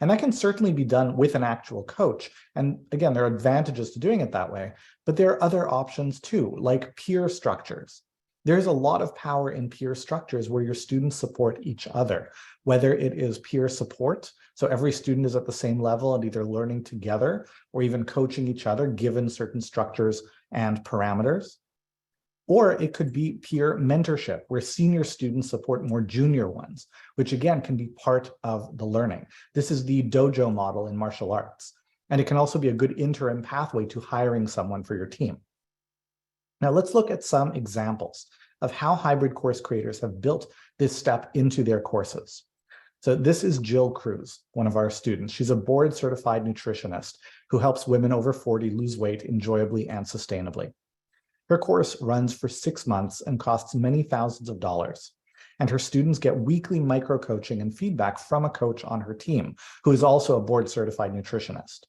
And that can certainly be done with an actual coach. And again, there are advantages to doing it that way, but there are other options too, like peer structures. There's a lot of power in peer structures where your students support each other, whether it is peer support, so every student is at the same level and either learning together or even coaching each other given certain structures and parameters. Or it could be peer mentorship, where senior students support more junior ones, which again can be part of the learning. This is the dojo model in martial arts. And it can also be a good interim pathway to hiring someone for your team. Now let's look at some examples of how hybrid course creators have built this step into their courses. So this is Jill Cruz, one of our students. She's a board certified nutritionist who helps women over 40 lose weight enjoyably and sustainably. Her course runs for 6 months and costs many thousands of dollars. And her students get weekly micro-coaching and feedback from a coach on her team, who is also a board-certified nutritionist.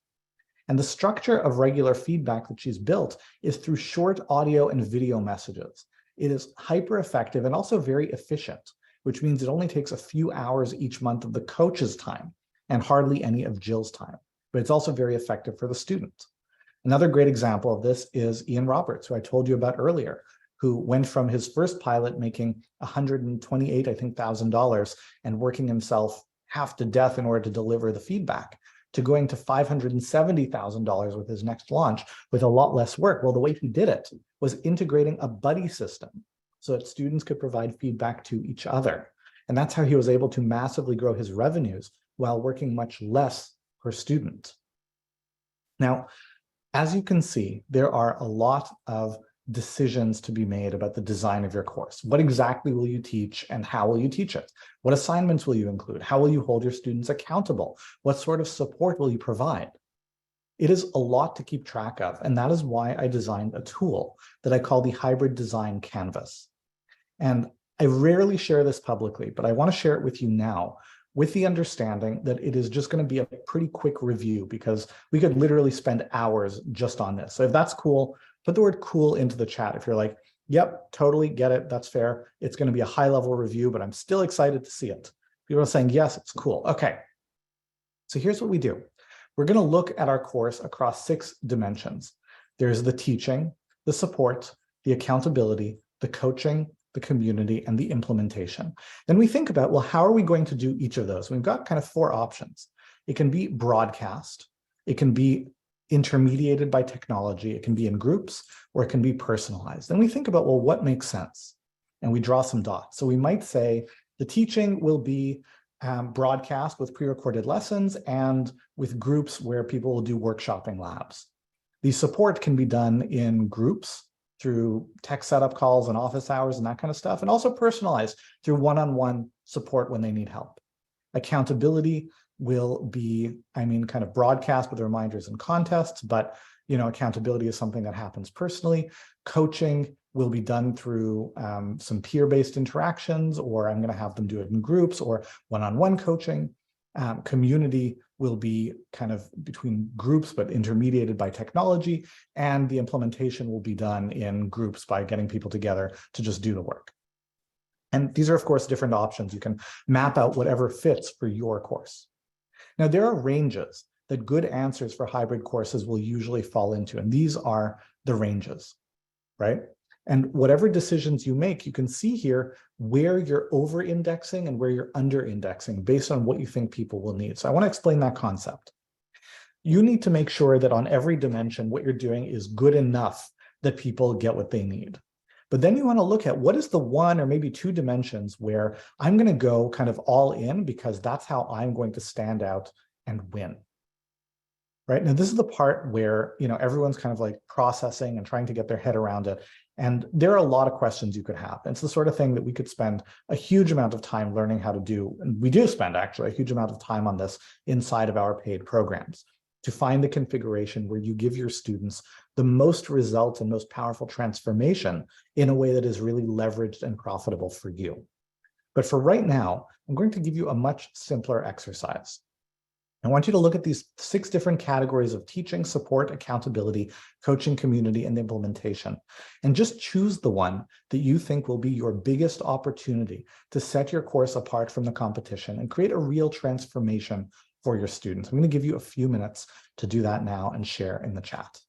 And the structure of regular feedback that she's built is through short audio and video messages. It is hyper-effective and also very efficient, which means it only takes a few hours each month of the coach's time and hardly any of Jill's time. But it's also very effective for the student. Another great example of this is Ian Roberts, who I told you about earlier, who went from his first pilot making $128,000 and working himself half to death in order to deliver the feedback, to going to $570,000 with his next launch with a lot less work. Well, the way he did it was integrating a buddy system so that students could provide feedback to each other. And that's how he was able to massively grow his revenues while working much less per student. Now, as you can see, there are a lot of decisions to be made about the design of your course. What exactly will you teach and how will you teach it? What assignments will you include? How will you hold your students accountable? What sort of support will you provide? It is a lot to keep track of, and that is why I designed a tool that I call the Hybrid Design Canvas. And I rarely share this publicly, but I want to share it with you now, with the understanding that it is just going to be a pretty quick review, because we could literally spend hours just on this. So if that's cool, put the word cool into the chat. If you're like, yep, totally get it, that's fair. It's going to be a high level review, but I'm still excited to see it. People are saying, yes, it's cool. Okay. So here's what we do. We're going to look at our course across 6 dimensions. There's the teaching, the support, the accountability, the coaching, the community, and the implementation. Then we think about, well, how are we going to do each of those? We've got kind of 4 options. It can be broadcast, it can be intermediated by technology, it can be in groups, or it can be personalized. Then we think about, well, what makes sense? And we draw some dots. So we might say the teaching will be broadcast with pre-recorded lessons and with groups where people will do workshopping labs. The support can be done in groups through tech setup calls and office hours and that kind of stuff, and also personalized through one-on-one support when they need help. Accountability will be, kind of broadcast with reminders and contests, but accountability is something that happens personally. Coaching will be done through some peer-based interactions, or I'm going to have them do it in groups or one-on-one coaching. Community will be kind of between groups, but intermediated by technology, and the implementation will be done in groups by getting people together to just do the work. And these are, of course, different options. You can map out whatever fits for your course. Now, there are ranges that good answers for hybrid courses will usually fall into, and these are the ranges, right? And whatever decisions you make, you can see here where you're over-indexing and where you're under-indexing based on what you think people will need. So I want to explain that concept. You need to make sure that on every dimension, what you're doing is good enough that people get what they need. But then you want to look at what is the 1 or maybe 2 dimensions where I'm going to go kind of all in, because that's how I'm going to stand out and win. Right now, this is the part where everyone's kind of like processing and trying to get their head around it. And there are a lot of questions you could have. It's the sort of thing that we could spend a huge amount of time learning how to do. And we do spend actually a huge amount of time on this inside of our paid programs to find the configuration where you give your students the most results and most powerful transformation in a way that is really leveraged and profitable for you. But for right now, I'm going to give you a much simpler exercise. I want you to look at these 6 different categories of teaching, support, accountability, coaching, community, and implementation, and just choose the one that you think will be your biggest opportunity to set your course apart from the competition and create a real transformation for your students. I'm going to give you a few minutes to do that now and share in the chat.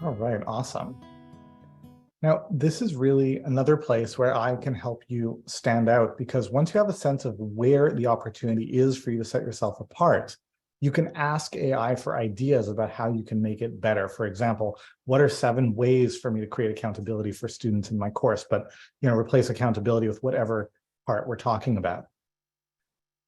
All right, awesome. Now, this is really another place where I can help you stand out, because once you have a sense of where the opportunity is for you to set yourself apart, you can ask AI for ideas about how you can make it better. For example, what are 7 ways for me to create accountability for students in my course? But, replace accountability with whatever part we're talking about.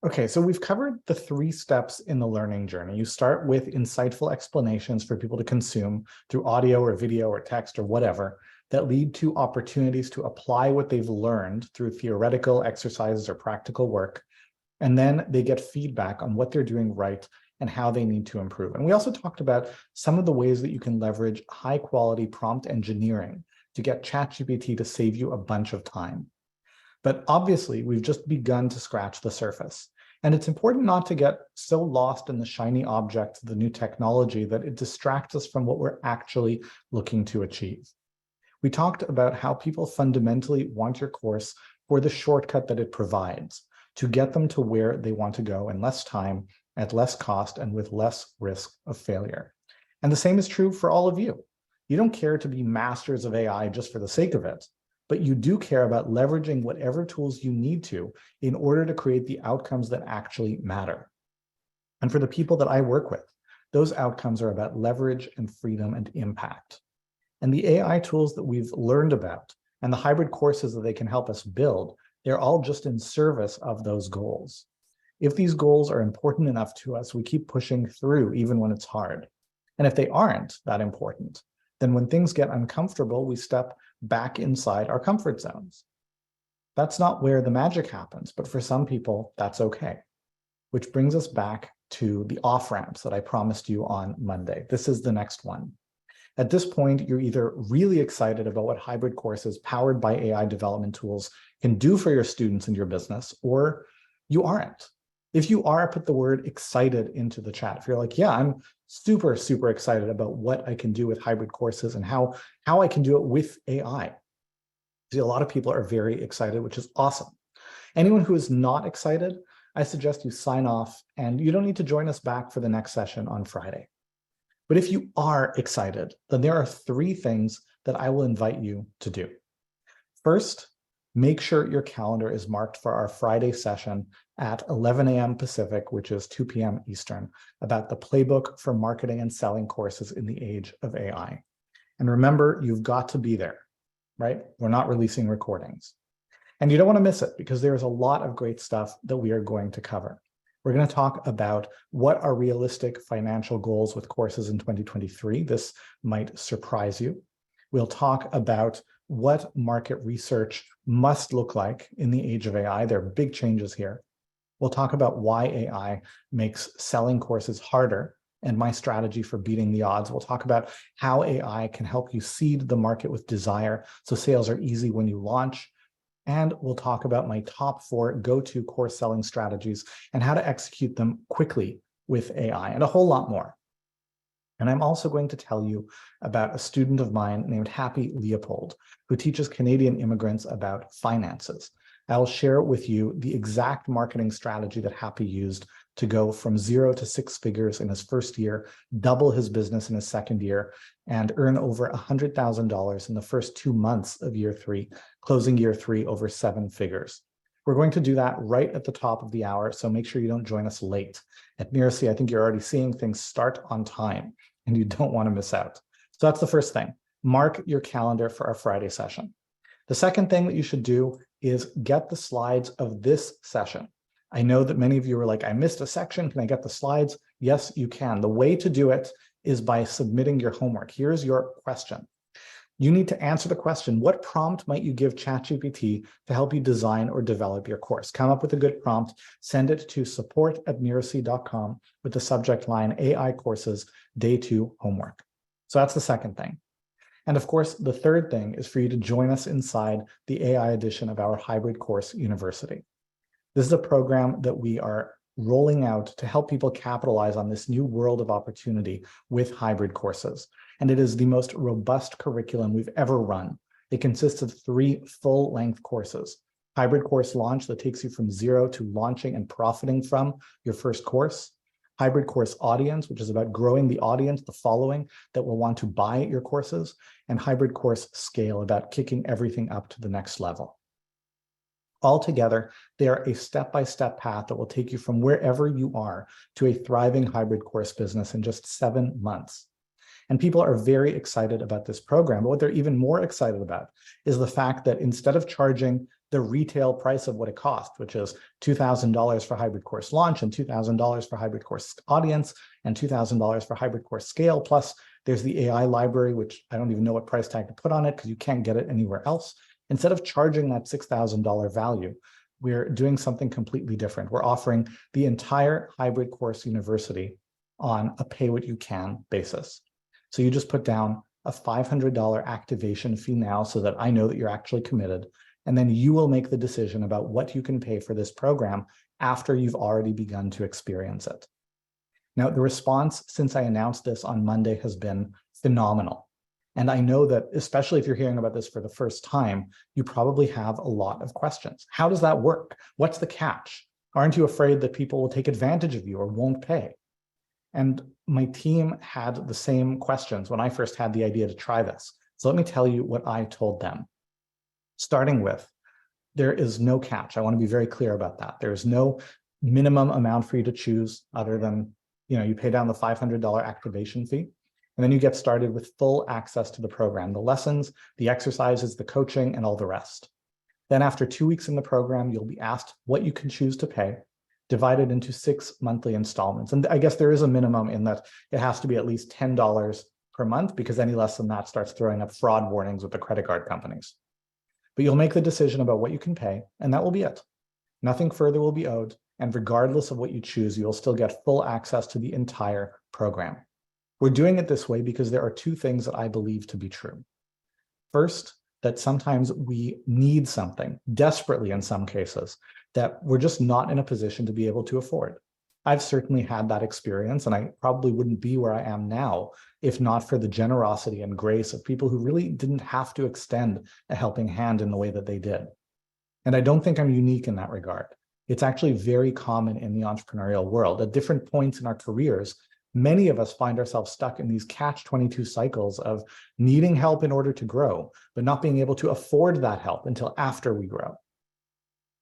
Okay, so we've covered the 3 steps in the learning journey. You start with insightful explanations for people to consume through audio or video or text or whatever that lead to opportunities to apply what they've learned through theoretical exercises or practical work. And then they get feedback on what they're doing right and how they need to improve. And we also talked about some of the ways that you can leverage high quality prompt engineering to get ChatGPT to save you a bunch of time. But obviously, we've just begun to scratch the surface. And it's important not to get so lost in the shiny object of the new technology that it distracts us from what we're actually looking to achieve. We talked about how people fundamentally want your course for the shortcut that it provides to get them to where they want to go in less time, at less cost, and with less risk of failure. And the same is true for all of you. You don't care to be masters of AI just for the sake of it, but you do care about leveraging whatever tools you need to in order to create the outcomes that actually matter. And for the people that I work with, those outcomes are about leverage and freedom and impact. And the AI tools that we've learned about and the hybrid courses that they can help us build, they're all just in service of those goals. If these goals are important enough to us, we keep pushing through even when it's hard. And if they aren't that important, then when things get uncomfortable, we step back inside our comfort zones. That's not where the magic happens, but for some people, that's okay. Which brings us back to the off-ramps that I promised you on Monday. This is the next one. At this point, you're either really excited about what hybrid courses powered by AI development tools can do for your students and your business, or you aren't. If you are, put the word excited into the chat. If you're like, yeah, I'm super, super excited about what I can do with hybrid courses and how I can do it with AI. See, a lot of people are very excited, which is awesome. Anyone who is not excited, I suggest you sign off, and you don't need to join us back for the next session on Friday. But if you are excited, then there are 3 things that I will invite you to do. First, make sure your calendar is marked for our Friday session at 11 a.m. Pacific, which is 2 p.m. Eastern, about the playbook for marketing and selling courses in the age of AI. And remember, you've got to be there, right? We're not releasing recordings. And you don't want to miss it because there's a lot of great stuff that we are going to cover. We're going to talk about what are realistic financial goals with courses in 2023. This might surprise you. We'll talk about what market research must look like in the age of AI. There are big changes here. We'll talk about why AI makes selling courses harder and my strategy for beating the odds. We'll talk about how AI can help you seed the market with desire so sales are easy when you launch. And we'll talk about my top 4 go-to course selling strategies and how to execute them quickly with AI and a whole lot more. And I'm also going to tell you about a student of mine named Happy Leopold, who teaches Canadian immigrants about finances. I'll share with you the exact marketing strategy that Happy used to go from 0 to 6 figures in his first year, double his business in his second year, and earn over $100,000 in the first 2 months of year 3, closing year 3 over 7 figures. We're going to do that right at the top of the hour, so make sure you don't join us late. At Miracy, I think you're already seeing things start on time, and you don't want to miss out. So that's the first thing. Mark your calendar for our Friday session. The second thing that you should do is get the slides of this session. I know that many of you are like, I missed a section. Can I get the slides? Yes, you can. The way to do it is by submitting your homework. Here's your question. You need to answer the question, what prompt might you give ChatGPT to help you design or develop your course? Come up with a good prompt, send it to support@miracy.com with the subject line AI courses day 2 homework. So that's the second thing. And of course, the third thing is for you to join us inside the AI edition of our hybrid course university. This is a program that we are rolling out to help people capitalize on this new world of opportunity with hybrid courses. And it is the most robust curriculum we've ever run. It consists of 3 full-length courses. Hybrid course launch that takes you from 0 to launching and profiting from your first course. Hybrid course audience, which is about growing the audience, the following that will want to buy your courses. And hybrid course scale, about kicking everything up to the next level. Altogether, they are a step-by-step path that will take you from wherever you are to a thriving hybrid course business in just 7 months. And people are very excited about this program. But what they're even more excited about is the fact that instead of charging the retail price of what it costs, which is $2,000 for hybrid course launch and $2,000 for hybrid course audience and $2,000 for hybrid course scale, plus there's the AI library, which I don't even know what price tag to put on it because you can't get it anywhere else. Instead of charging that $6,000 value, we're doing something completely different. We're offering the entire hybrid course university on a pay-what-you-can basis. So you just put down a $500 activation fee now so that I know that you're actually committed, and then you will make the decision about what you can pay for this program after you've already begun to experience it. Now, the response since I announced this on Monday has been phenomenal. And I know that, especially if you're hearing about this for the first time, you probably have a lot of questions. How does that work? What's the catch? Aren't you afraid that people will take advantage of you or won't pay? And my team had the same questions when I first had the idea to try this. So let me tell you what I told them. Starting with, there is no catch. I want to be very clear about that. There is no minimum amount for you to choose other than, you pay down the $500 activation fee, and then you get started with full access to the program, the lessons, the exercises, the coaching, and all the rest. Then after 2 weeks in the program, you'll be asked what you can choose to pay, divided into 6 monthly installments. And I guess there is a minimum in that it has to be at least $10 per month, because any less than that starts throwing up fraud warnings with the credit card companies. But you'll make the decision about what you can pay, and that will be it. Nothing further will be owed, and regardless of what you choose, you'll still get full access to the entire program. We're doing it this way because there are 2 things that I believe to be true. First, that sometimes we need something desperately in some cases that we're just not in a position to be able to afford. I've certainly had that experience, and I probably wouldn't be where I am now if not for the generosity and grace of people who really didn't have to extend a helping hand in the way that they did. And I don't think I'm unique in that regard. It's actually very common in the entrepreneurial world. At different points in our careers, many of us find ourselves stuck in these catch-22 cycles of needing help in order to grow, but not being able to afford that help until after we grow.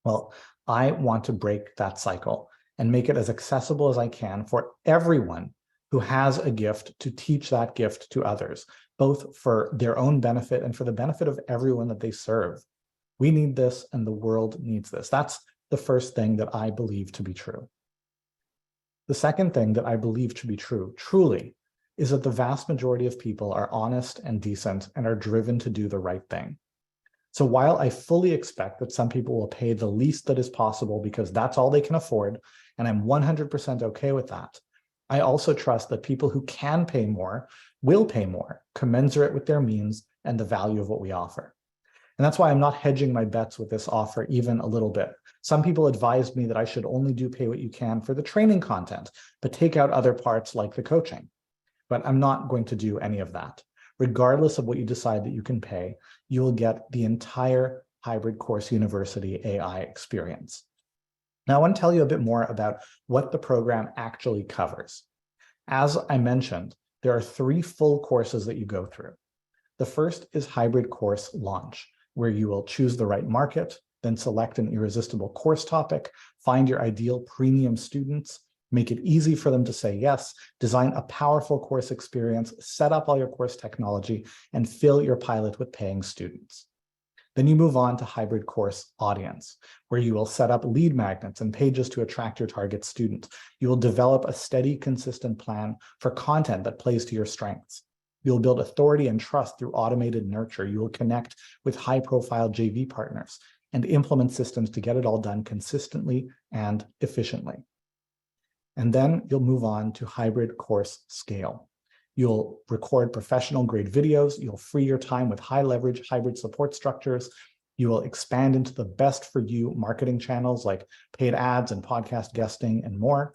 Well, I want to break that cycle and make it as accessible as I can for everyone who has a gift to teach that gift to others, both for their own benefit and for the benefit of everyone that they serve. We need this, and the world needs this. That's the first thing that I believe to be true. The second thing that I believe to be true, truly, is that the vast majority of people are honest and decent and are driven to do the right thing. So while I fully expect that some people will pay the least that is possible because that's all they can afford, and I'm 100% okay with that, I also trust that people who can pay more will pay more, commensurate with their means and the value of what we offer. And that's why I'm not hedging my bets with this offer even a little bit. Some people advised me that I should only do pay what you can for the training content, but take out other parts like the coaching. But I'm not going to do any of that. Regardless of what you decide that you can pay, you will get the entire Hybrid Course University AI experience. Now, I want to tell you a bit more about what the program actually covers. As I mentioned, there are 3 full courses that you go through. The first is Hybrid Course Launch, where you will choose the right market, then select an irresistible course topic, find your ideal premium students, make it easy for them to say yes, design a powerful course experience, set up all your course technology, and fill your pilot with paying students. Then you move on to Hybrid Course Audience, where you will set up lead magnets and pages to attract your target student. You will develop a steady, consistent plan for content that plays to your strengths. You'll build authority and trust through automated nurture. You will connect with high-profile JV partners and implement systems to get it all done consistently and efficiently. And then you'll move on to Hybrid Course Scale. You'll record professional-grade videos. You'll free your time with high-leverage hybrid support structures. You will expand into the best-for-you marketing channels like paid ads and podcast guesting and more.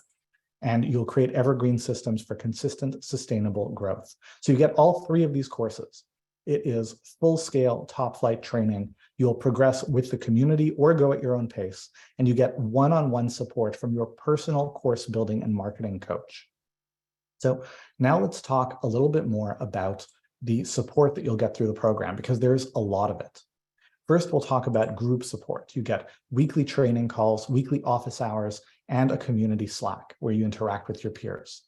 And you'll create evergreen systems for consistent, sustainable growth. So you get all 3 of these courses. It is full-scale, top-flight training. You'll progress with the community or go at your own pace, and you get one-on-one support from your personal course building and marketing coach. So now let's talk a little bit more about the support that you'll get through the program, because there's a lot of it. First, we'll talk about group support. You get weekly training calls, weekly office hours, and a community Slack where you interact with your peers.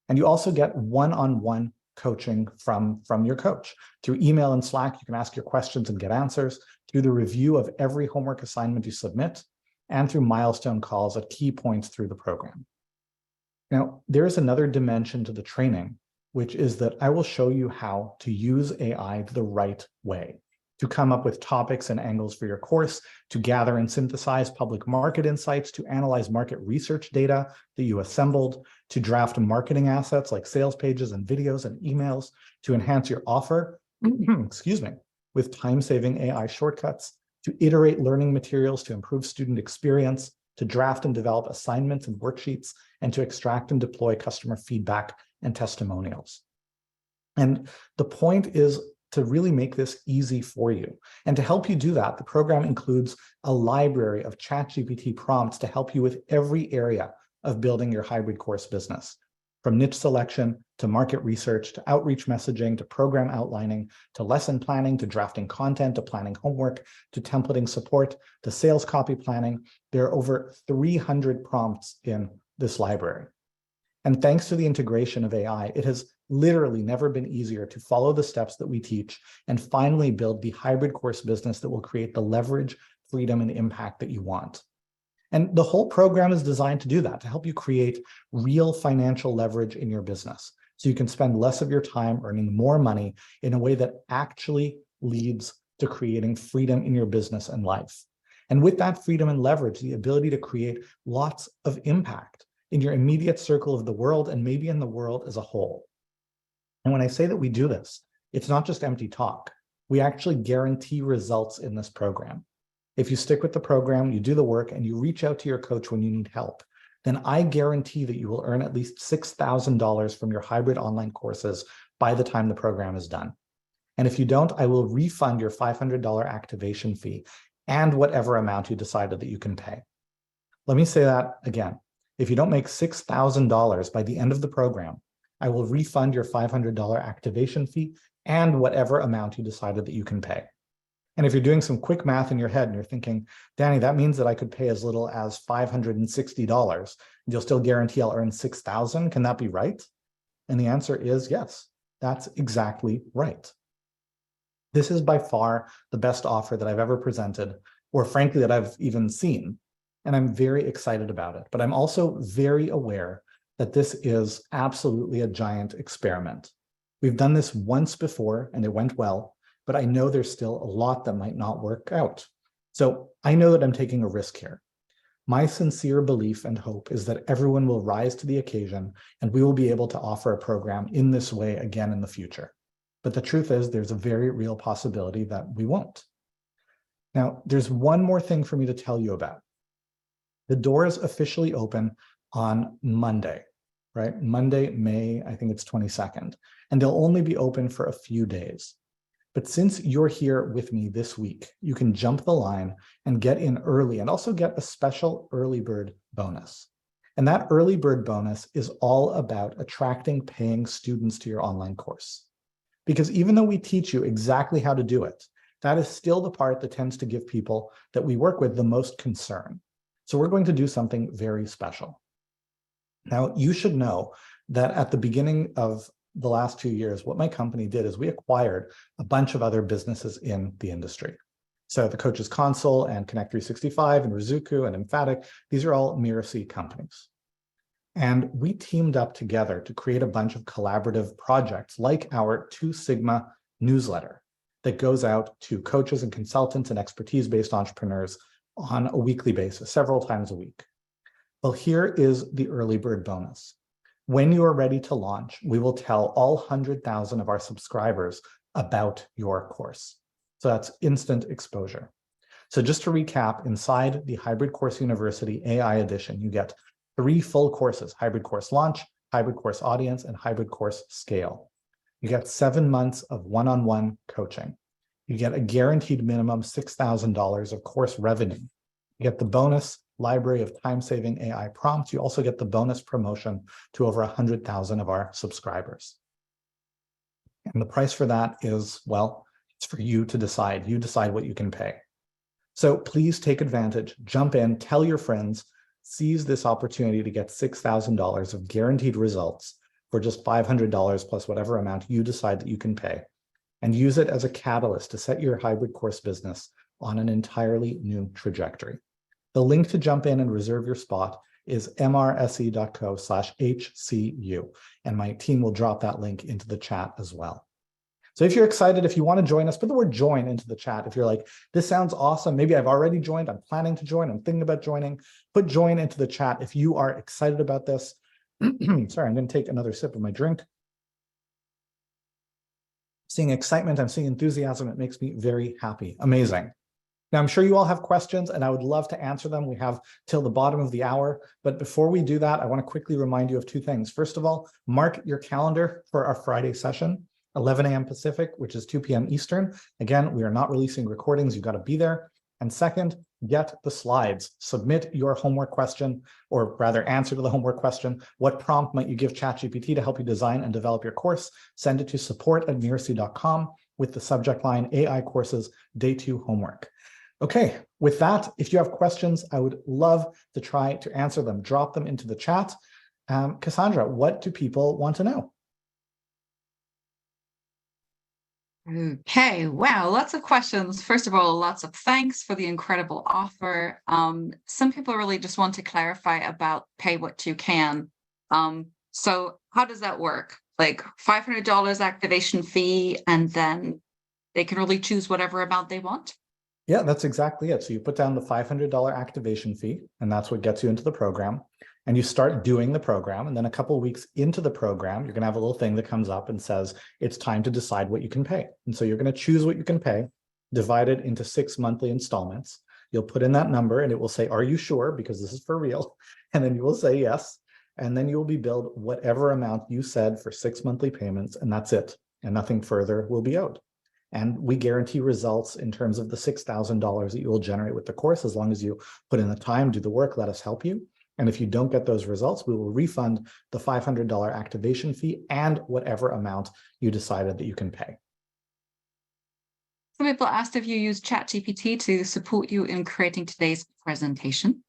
And you also get one-on-one coaching from your coach. Through email and Slack, you can ask your questions and get answers, through the review of every homework assignment you submit, and through milestone calls at key points through the program. Now, there is another dimension to the training, which is that I will show you how to use AI the right way, to come up with topics and angles for your course, to gather and synthesize public market insights, to analyze market research data that you assembled, to draft marketing assets like sales pages and videos and emails, to enhance your offer, excuse me, with time-saving AI shortcuts, to iterate learning materials to improve student experience, to draft and develop assignments and worksheets, and to extract and deploy customer feedback and testimonials. And the point is to really make this easy for you. And to help you do that, the program includes a library of ChatGPT prompts to help you with every area of building your hybrid course business. from niche selection to market research to outreach messaging to program outlining to lesson planning to drafting content to planning homework to templating support to sales copy planning. There are over 300 prompts in this library. And thanks to the integration of AI, it has literally never been easier to follow the steps that we teach and finally build the hybrid course business that will create the leverage, freedom, and impact that you want. And the whole program is designed to do that, to help you create real financial leverage in your business, so you can spend less of your time earning more money in a way that actually leads to creating freedom in your business and life. And with that freedom and leverage, the ability to create lots of impact in your immediate circle of the world and maybe in the world as a whole. And when I say that we do this, it's not just empty talk. We actually guarantee results in this program. If you stick with the program, you do the work, and you reach out to your coach when you need help, then I guarantee that you will earn at least $6,000 from your hybrid online courses by the time the program is done. And if you don't, I will refund your $500 activation fee and whatever amount you decided that you can pay. Let me say that again. If you don't make $6,000 by the end of the program, I will refund your $500 activation fee and whatever amount you decided that you can pay. And if you're doing some quick math in your head and you're thinking, Danny, that means that I could pay as little as $560 and you'll still guarantee I'll earn $6,000. Can that be right? And the answer is yes, that's exactly right. This is by far the best offer that I've ever presented, or frankly, that I've even seen. And I'm very excited about it. But I'm also very aware that this is absolutely a giant experiment. We've done this once before and it went well, but I know there's still a lot that might not work out. So I know that I'm taking a risk here. My sincere belief and hope is that everyone will rise to the occasion and we will be able to offer a program in this way again in the future. But the truth is there's a very real possibility that we won't. Now, there's one more thing for me to tell you about. The doors officially open on Monday, right? Monday, May, I think it's 22nd, and they'll only be open for a few days. But since you're here with me this week, you can jump the line and get in early and also get a special early bird bonus. And that early bird bonus is all about attracting paying students to your online course. Because even though we teach you exactly how to do it, that is still the part that tends to give people that we work with the most concern. So we're going to do something very special. Now, you should know that at the beginning of the last 2 years, what my company did is we acquired a bunch of other businesses in the industry. So the Coach's Console and Connect 365 and Rizuku and Emphatic, these are all Miracy companies. And we teamed up together to create a bunch of collaborative projects like our 2 Sigma newsletter that goes out to coaches and consultants and expertise-based entrepreneurs on a weekly basis, several times a week. Well, here is the early bird bonus. When you are ready to launch, we will tell all 100,000 of our subscribers about your course. So that's instant exposure. So just to recap, inside the Hybrid Course University AI edition, you get 3 full courses: Hybrid Course Launch, Hybrid Course Audience, and Hybrid Course Scale. You get 7 months of one-on-one coaching. You get a guaranteed minimum $6,000 of course revenue. You get the bonus library of time-saving AI prompts. You also get the bonus promotion to over 100,000 of our subscribers. And the price for that is, well, it's for you to decide. You decide what you can pay. So please take advantage, jump in, tell your friends, seize this opportunity to get $6,000 of guaranteed results for just $500 plus whatever amount you decide that you can pay, and use it as a catalyst to set your hybrid course business on an entirely new trajectory. The link to jump in and reserve your spot is mrse.co/HCU, and my team will drop that link into the chat as well. So if you're excited, if you want to join us, put the word join into the chat. If you're like, this sounds awesome, maybe I've already joined, I'm planning to join, I'm thinking about joining, put join into the chat if you are excited about this. Sorry, I'm going to take another sip of my drink. Seeing excitement, I'm seeing enthusiasm, it makes me very happy. Amazing. Now, I'm sure you all have questions and I would love to answer them. We have till the bottom of the hour. But before we do that, I want to quickly remind you of 2 things. First of all, mark your calendar for our Friday session, 11 a.m. Pacific, which is 2 p.m. Eastern. Again, we are not releasing recordings. You've got to be there. And second, get the slides, submit your homework question, or rather answer to the homework question. What prompt might you give ChatGPT to help you design and develop your course? Send it to support@mirasee.com with the subject line AI courses day 2 homework. Okay, with that, if you have questions, I would love to try to answer them. Drop them into the chat. Cassandra, what do people want to know? Okay, wow, lots of questions. First of all, lots of thanks for the incredible offer. Some people really just want to clarify about pay what you can. So how does that work? Like $500 activation fee, and then they can really choose whatever amount they want? Yeah, that's exactly it. So you put down the $500 activation fee, and that's what gets you into the program. And you start doing the program. And then a couple of weeks into the program, you're going to have a little thing that comes up and says, it's time to decide what you can pay. And so you're going to choose what you can pay, divide it into 6 monthly installments. You'll put in that number and it will say, are you sure? Because this is for real. And then you will say yes. And then you will be billed whatever amount you said for 6 monthly payments. And that's it. And nothing further will be owed. And we guarantee results in terms of the $6,000 that you will generate with the course. As long as you put in the time, do the work, let us help you. And if you don't get those results, we will refund the $500 activation fee and whatever amount you decided that you can pay. Some people asked if you use ChatGPT to support you in creating today's presentation.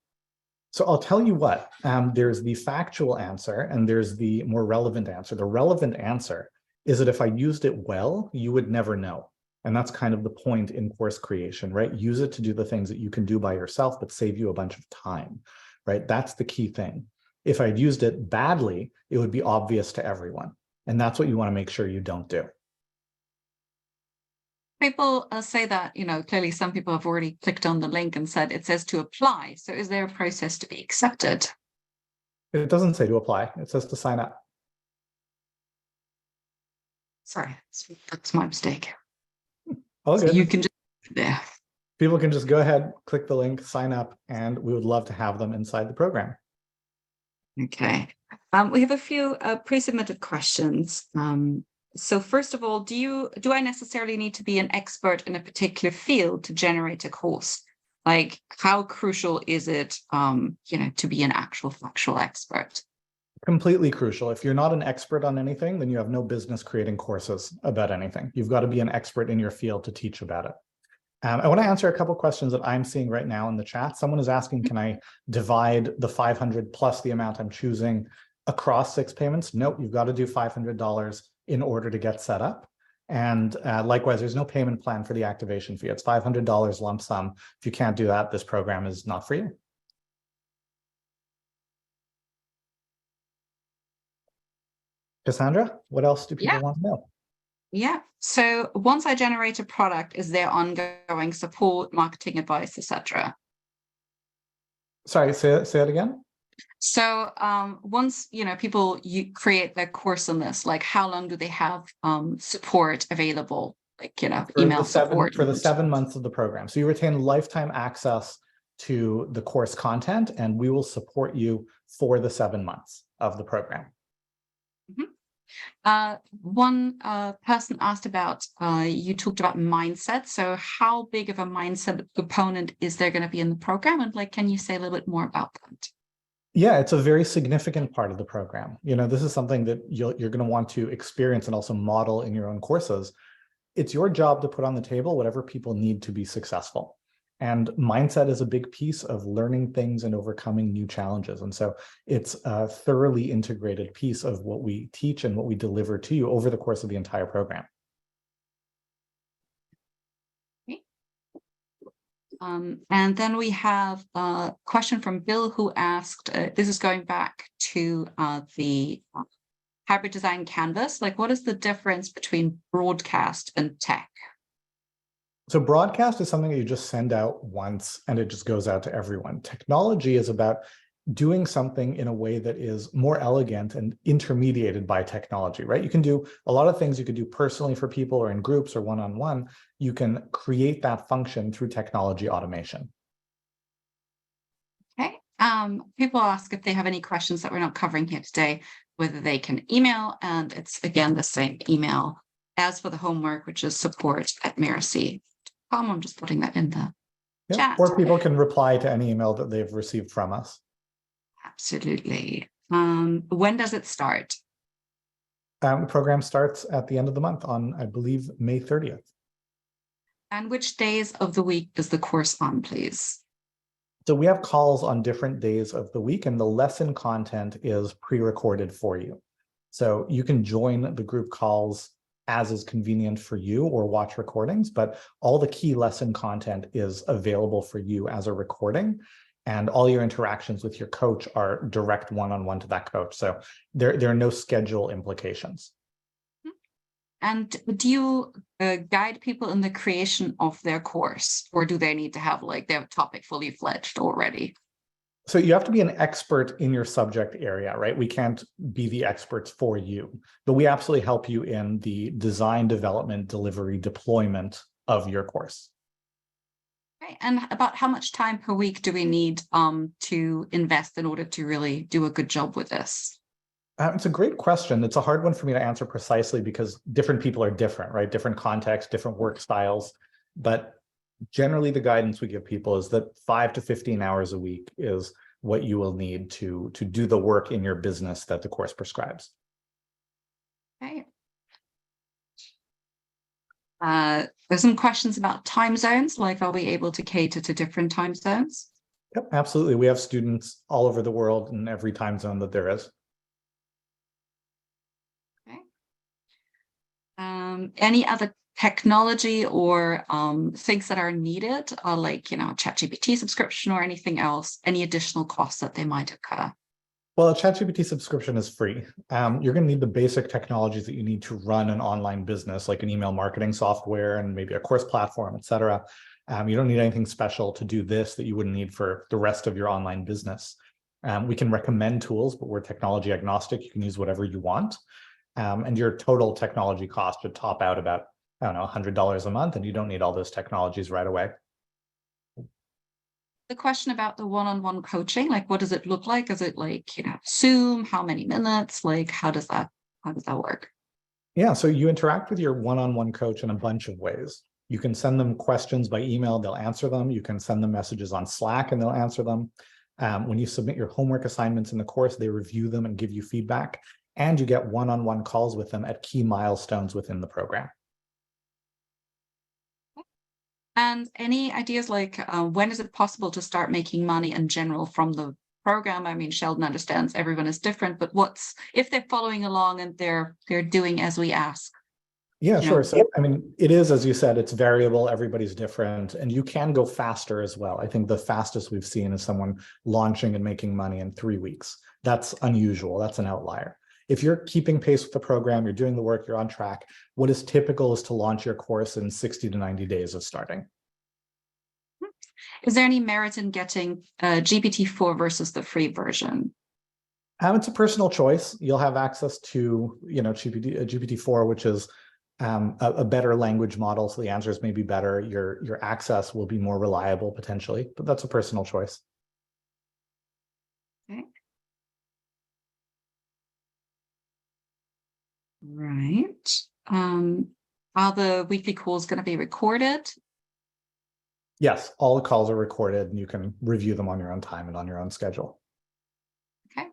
So I'll tell you what, there's the factual answer and there's the more relevant answer. The relevant answer is that if I used it well, you would never know. And that's kind of the point in course creation, right? Use it to do the things that you can do by yourself, but save you a bunch of time, right? That's the key thing. If I'd used it badly, it would be obvious to everyone. And that's what you want to make sure you don't do. People say that, clearly some people have already clicked on the link and said it says to apply. So is there a process to be accepted? It doesn't say to apply. It says to sign up. Sorry, that's my mistake. All so good. You can just there. People can just go ahead, click the link, sign up, and we would love to have them inside the program. Okay. We have a few pre-submitted questions. So first of all, do I necessarily need to be an expert in a particular field to generate a course? Like, how crucial is it, to be an actual factual expert? Completely crucial. If you're not an expert on anything, then you have no business creating courses about anything. You've got to be an expert in your field to teach about it. I want to answer a couple of questions that I'm seeing right now in the chat. Someone is asking, can I divide the 500 plus the amount I'm choosing across 6 payments? Nope, you've got to do $500 in order to get set up. And likewise, there's no payment plan for the activation fee. It's $500 lump sum. If you can't do that, this program is not for you. Cassandra, what else do people want to know? Yeah. So once I generate a product, is there ongoing support, marketing advice, etc.? Sorry, say it again. So once people create their course on this, like how long do they have support available? Like email support for the 7 months of the program. So you retain lifetime access to the course content, and we will support you for the 7 months of the program. One person asked about, you talked about mindset. So how big of a mindset component is there going to be in the program? And can you say a little bit more about that? Yeah, it's a very significant part of the program. This is something that you're going to want to experience and also model in your own courses. It's your job to put on the table whatever people need to be successful. And mindset is a big piece of learning things and overcoming new challenges. And so it's a thoroughly integrated piece of what we teach and what we deliver to you over the course of the entire program. Okay. And then we have a question from Bill who asked, this is going back to the hybrid design canvas. What is the difference between broadcast and tech? So broadcast is something that you just send out once and it just goes out to everyone. Technology is about doing something in a way that is more elegant and intermediated by technology, right? You can do a lot of things you could do personally for people or in groups or one-on-one. You can create that function through technology automation. Okay. People ask if they have any questions that we're not covering here today, whether they can email, and it's again the same email as for the homework, which is support@mirasee.com. I'm just putting that in there. Yep. chat. Or people can reply to any email that they've received from us. Absolutely. When does it start? The program starts at the end of the month on, I believe, May 30th. And which days of the week is the course on, please? So we have calls on different days of the week, and the lesson content is pre-recorded for you. So you can join the group calls as is convenient for you or watch recordings, but all the key lesson content is available for you as a recording. And all your interactions with your coach are direct one-on-one to that coach. So there are no schedule implications. And do you guide people in the creation of their course, or do they need to have like their topic fully fledged already? So you have to be an expert in your subject area, right? We can't be the experts for you, but we absolutely help you in the design, development, delivery, deployment of your course. Okay. And about how much time per week do we need to invest in order to really do a good job with this? It's a great question. It's a hard one for me to answer precisely because different people are different, right? Different contexts, different work styles. But generally, the guidance we give people is that 5 to 15 hours a week is what you will need to do the work in your business that the course prescribes. Okay. There's some questions about time zones, like are we able to cater to different time zones? Yep, absolutely. We have students all over the world in every time zone that there is. Okay. Any other technology or things that are needed, like, ChatGPT subscription or anything else, any additional costs that they might occur? Well, a ChatGPT subscription is free. You're going to need the basic technologies that you need to run an online business, like an email marketing software and maybe a course platform, et cetera. You don't need anything special to do this that you wouldn't need for the rest of your online business. We can recommend tools, but we're technology agnostic. You can use whatever you want. And your total technology cost should top out about, I don't know, $100 a month, and you don't need all those technologies right away. The question about the one-on-one coaching, like what does it look like? Is it like, Zoom? How many minutes? Like how does that work? Yeah, so you interact with your one-on-one coach in a bunch of ways. You can send them questions by email, they'll answer them. You can send them messages on Slack and they'll answer them. When you submit your homework assignments in the course, they review them and give you feedback. And you get one-on-one calls with them at key milestones within the program. And any ideas like when is it possible to start making money in general from the program? I mean, Sheldon understands everyone is different, but what's if they're following along and they're doing as we ask? Yeah, You sure. know, So, I mean, it is, as you said, it's variable. Everybody's different, and you can go faster as well. I think the fastest we've seen is someone launching and making money in 3 weeks. That's unusual. That's an outlier. If you're keeping pace with the program, you're doing the work, you're on track, what is typical is to launch your course in 60 to 90 days of starting. is there any merit in getting GPT-4 versus the free version? It's a personal choice. You'll have access to, GPT-4, which is a better language model, so the answers may be better. Your access will be more reliable potentially, but that's a personal choice. Okay. Right. Are the weekly calls going to be recorded? Yes, all the calls are recorded and you can review them on your own time and on your own schedule. Okay.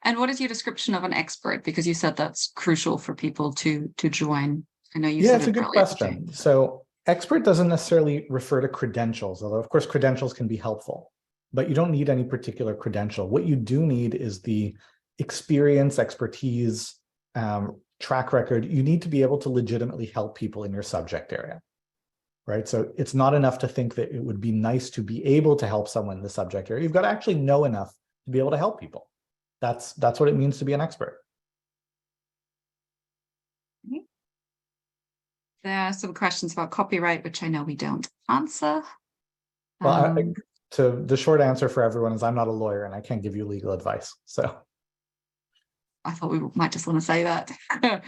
And what is your description of an expert? Because you said that's crucial for people to join. I know you Yeah, said it's a it good earlier today. question. So expert doesn't necessarily refer to credentials, although of course credentials can be helpful, but you don't need any particular credential. What you do need is the experience, expertise, track record. You need to be able to legitimately help people in your subject area, right? So it's not enough to think that it would be nice to be able to help someone in the subject area. You've got to actually know enough to be able to help people. That's what it means to be an expert. There are some questions about copyright, which I know we don't answer. Well, the short answer for everyone is I'm not a lawyer and I can't give you legal advice. So I thought we might just want to say that. yep.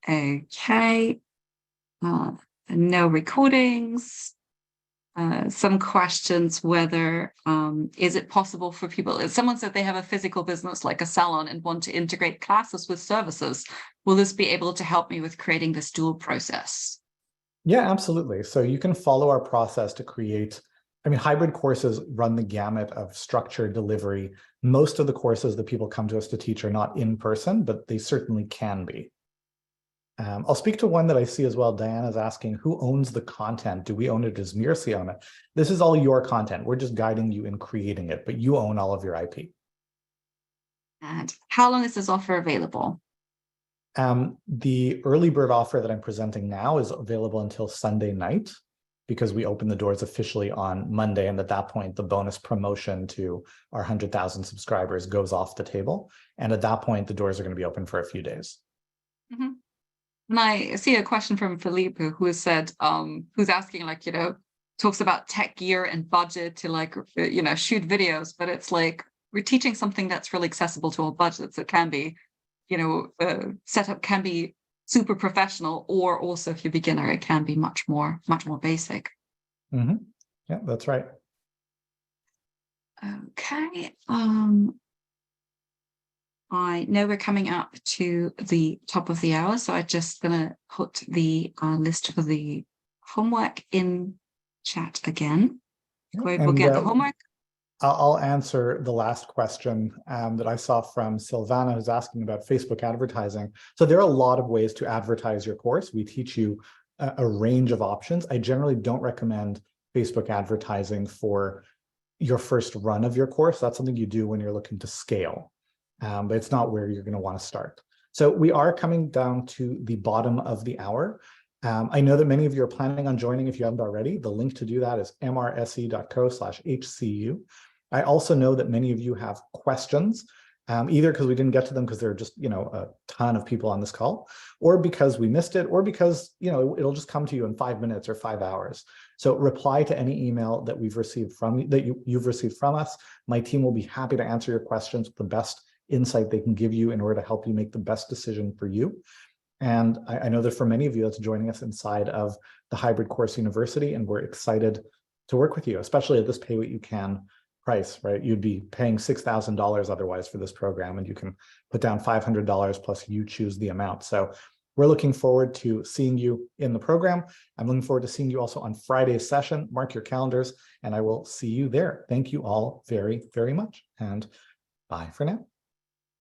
Okay. No recordings. Some questions whether is it possible for people, if someone said they have a physical business like a salon and want to integrate classes with services, will this be able to help me with creating this dual process? Yeah, absolutely. So you can follow our process to create, I mean, hybrid courses run the gamut of structure, delivery. Most of the courses that people come to us to teach are not in person, but they certainly can be. I'll speak to one that I see as well. Diana's asking, who owns the content? Do we own it? Does Mirci own it? This is all your content. We're just guiding you in creating it, but you own all of your IP. And how long is this offer available? The early bird offer that I'm presenting now is available until Sunday night because we open the doors officially on Monday. And at that point, the bonus promotion to our 100,000 subscribers goes off the table. And at that point, the doors are going to be open for a few days. Mm-hmm. And I see a question from Philippe who has said, who's asking, like, talks about tech gear and budget to like, shoot videos, but it's like we're teaching something that's really accessible to all budgets. It can be, setup can be super professional, or also if you're a beginner, it can be much more basic. Mm-hmm. Yeah, that's right. Okay. I know we're coming up to the top of the hour, so I'm just going to put the list for the homework in chat again. Yeah. We'll get the homework. I'll answer the last question that I saw from Silvana, who's asking about Facebook advertising. So there are a lot of ways to advertise your course. We teach you a range of options. I generally don't recommend Facebook advertising for your first run of your course. That's something you do when you're looking to scale, but it's not where you're going to want to start. So we are coming down to the bottom of the hour. I know that many of you are planning on joining if you haven't already. The link to do that is mrse.co/HCU. I also know that many of you have questions, either because we didn't get to them because there are just, a ton of people on this call, or because we missed it, or because, it'll just come to you in 5 minutes or 5 hours. So reply to any email that we've received you've received from us. My team will be happy to answer your questions with the best insight they can give you in order to help you make the best decision for you. And I know that for many of you, that's joining us inside of the Hybrid Course University, and we're excited to work with you, especially at this pay what you can price, right? You'd be paying $6,000 otherwise for this program, and you can put down $500 plus you choose the amount. So we're looking forward to seeing you in the program. I'm looking forward to seeing you also on Friday's session. Mark your calendars, and I will see you there. Thank you all very, very much, and bye for now.